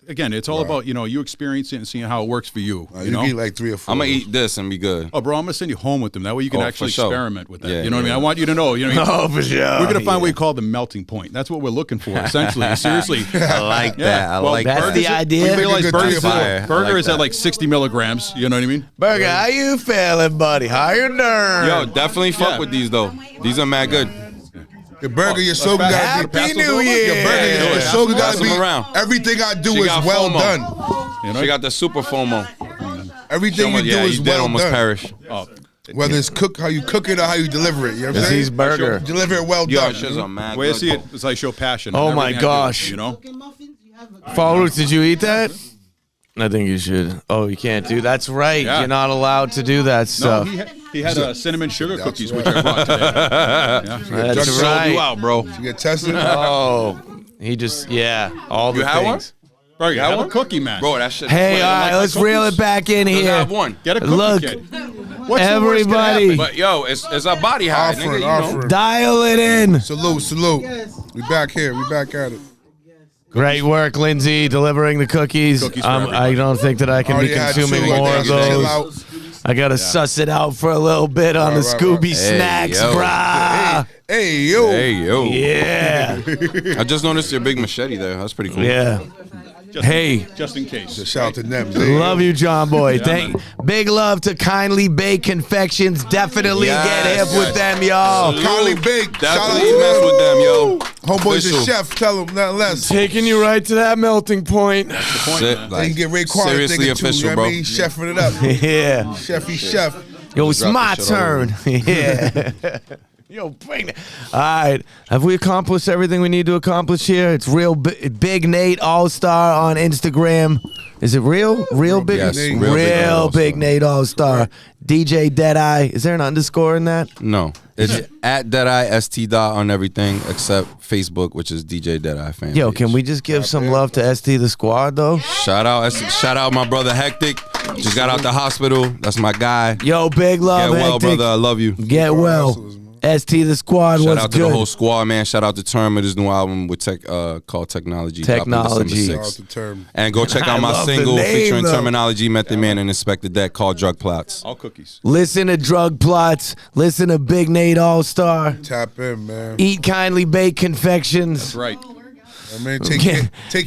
Again, it's all about, you know, you experience it and seeing how it works for you. You You know? can eat like 3 or 4. I'm gonna eat this and be good. Oh, bro, I'm gonna send you home with them. That way you can Oh, for actually sure. experiment with that. Yeah, you know what I yeah. mean? I want you to know. You know, Oh, for sure. we're gonna find what we call the melting point. That's what we're looking for, essentially. Seriously. I like that. I Well, like That's that. the idea. You realize Good burger, three or four. I burger like is at that. like 60 milligrams. You know what I mean? Burger, how you feeling, buddy? How you doing? Yo, definitely fuck Yeah. with these though. These are mad good. Your burger, your slogan gotta be Happy New Year. Your burger, your slogan Pass gotta be them around. everything I do She is got well FOMO. done. She got the super FOMO. Everything you do Yeah, is you did well almost done. perish. Oh, Whether it's how you cook it or how you deliver it. You know what I'm This saying? is burger. Deliver it well Yo, done. shit's a mad the way I good. see it is I show passion. Oh in my everything I do, gosh. you know? Fucking muffins, you have a Fall Roots, did you eat that? I think you should. Oh, you can't do. That's right. Yeah. You're not allowed to do that No, stuff. he had cinnamon sugar That's cookies, right. which I brought today. Yeah. That's Sold right. You out, bro. You get tested? Oh, he just all the You had one? things. Bro, you Have have a one? cookie, man. Bro, that shit. Hey, Wait, all right, like let's the reel cookies? it back in Let's here. have one. Get a cookie Look, kit. What's the worst that can everybody, happen? But yo, it's a body high, nigga. Offering, You know. offering. dial it in. Salute. We back here. We back at it. Great work, Lindsay, delivering the cookies. Cookies for I everybody. don't think that I can be Already had consuming two. I more think of you should chill those. out. I gotta suss it out for a little bit on the Right, Scooby right. snacks, yo. brah. Hey, yo. Hey, yo. Yeah, I just noticed your big machete there. That's pretty cool. yeah. Hey, Just in case. Shout out to them. love you, John Boy. Big love to Kindly Bake Confections. Definitely Yes, get hip with yes. them, y'all. Kindly Bake. Shout out Definitely to mess with them, yo. Homeboy's a Official. chef. Tell him nothing less. Taking you right to that melting point. Shit, They like, can get Raekwon seriously thinking too. official, You know bro. what I mean? He's chefing it up. Yeah. Chefy chef. Yo, it's Drop my the shit all turn. Yeah. Yo, bring it. All right. Have we accomplished everything we need to accomplish here? It's real Big Nate Allstar on Instagram. Is it real? Real Big Yes, Nate. real Big Nate Real All-Star. Big Nate Allstar. DJ Deadeye. Is there an underscore in that? No, it's at Deadeye ST dot on everything except Facebook, which is DJ Deadeye fan. Yo, page. can we just give some love to ST the squad though? shout out my brother Hectic? Just got out the hospital. That's my guy. Yo, big love, Get well, Hectic. brother. I love you. Get well. ST the squad Shout was out to good. the whole squad, man. Shout out to Term with his new album with called Technology. dropping Technology. December Shout out 6th. to Term. And go check out I my love the single name, featuring though. Terminology, Method Man, and Inspector Deck called Drug Plots. All cookies. Listen to Drug Plots. Listen to Big Nate Allstar. Tap in, man. Eat Kindly Baked Confections. That's right. I mean, take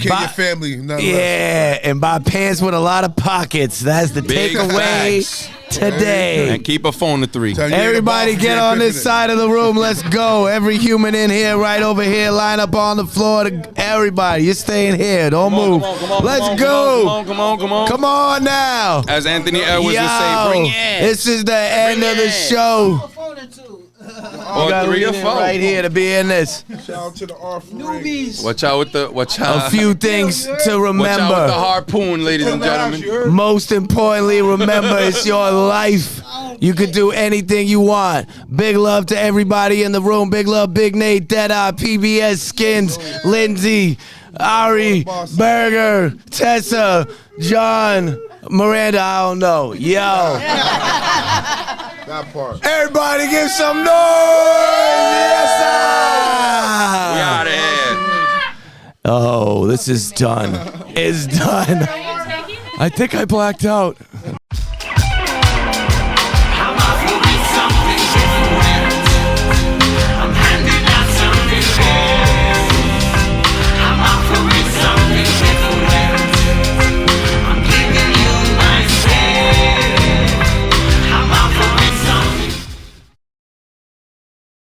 care of your family. Nothing less. Yeah, and buy pants with a lot of pockets. That's the Big takeaway facts. today. And keep a phone to 3. Tell you ain't Everybody about get to on get this pimping side of the room. Let's go. Every human in here, right over here, line up on the floor. Everybody, you're staying here. Don't move. Let's go. Come on. Come on now. As Anthony Edwards would say, Yo, bring it. this is the end of the show. a phone or two. Or You gotta 3 or lean in 4. right here to be in this. it. Shout out to the offering. Newbies. Watch out with the A few things to Watch out with the remember. harpoon, ladies and gentlemen. Most importantly, remember it's your life. You could do anything you want. Big love to everybody in the room. Big love, Big Nate, Deadeye, PBS, Skins, Lindsay, Ari, Berger, Tessa, John, Miranda, I don't know. Yo. That part. Everybody give some noise! Yes, sir! We out of here. Oh, this is done. It's done. I think I blacked out.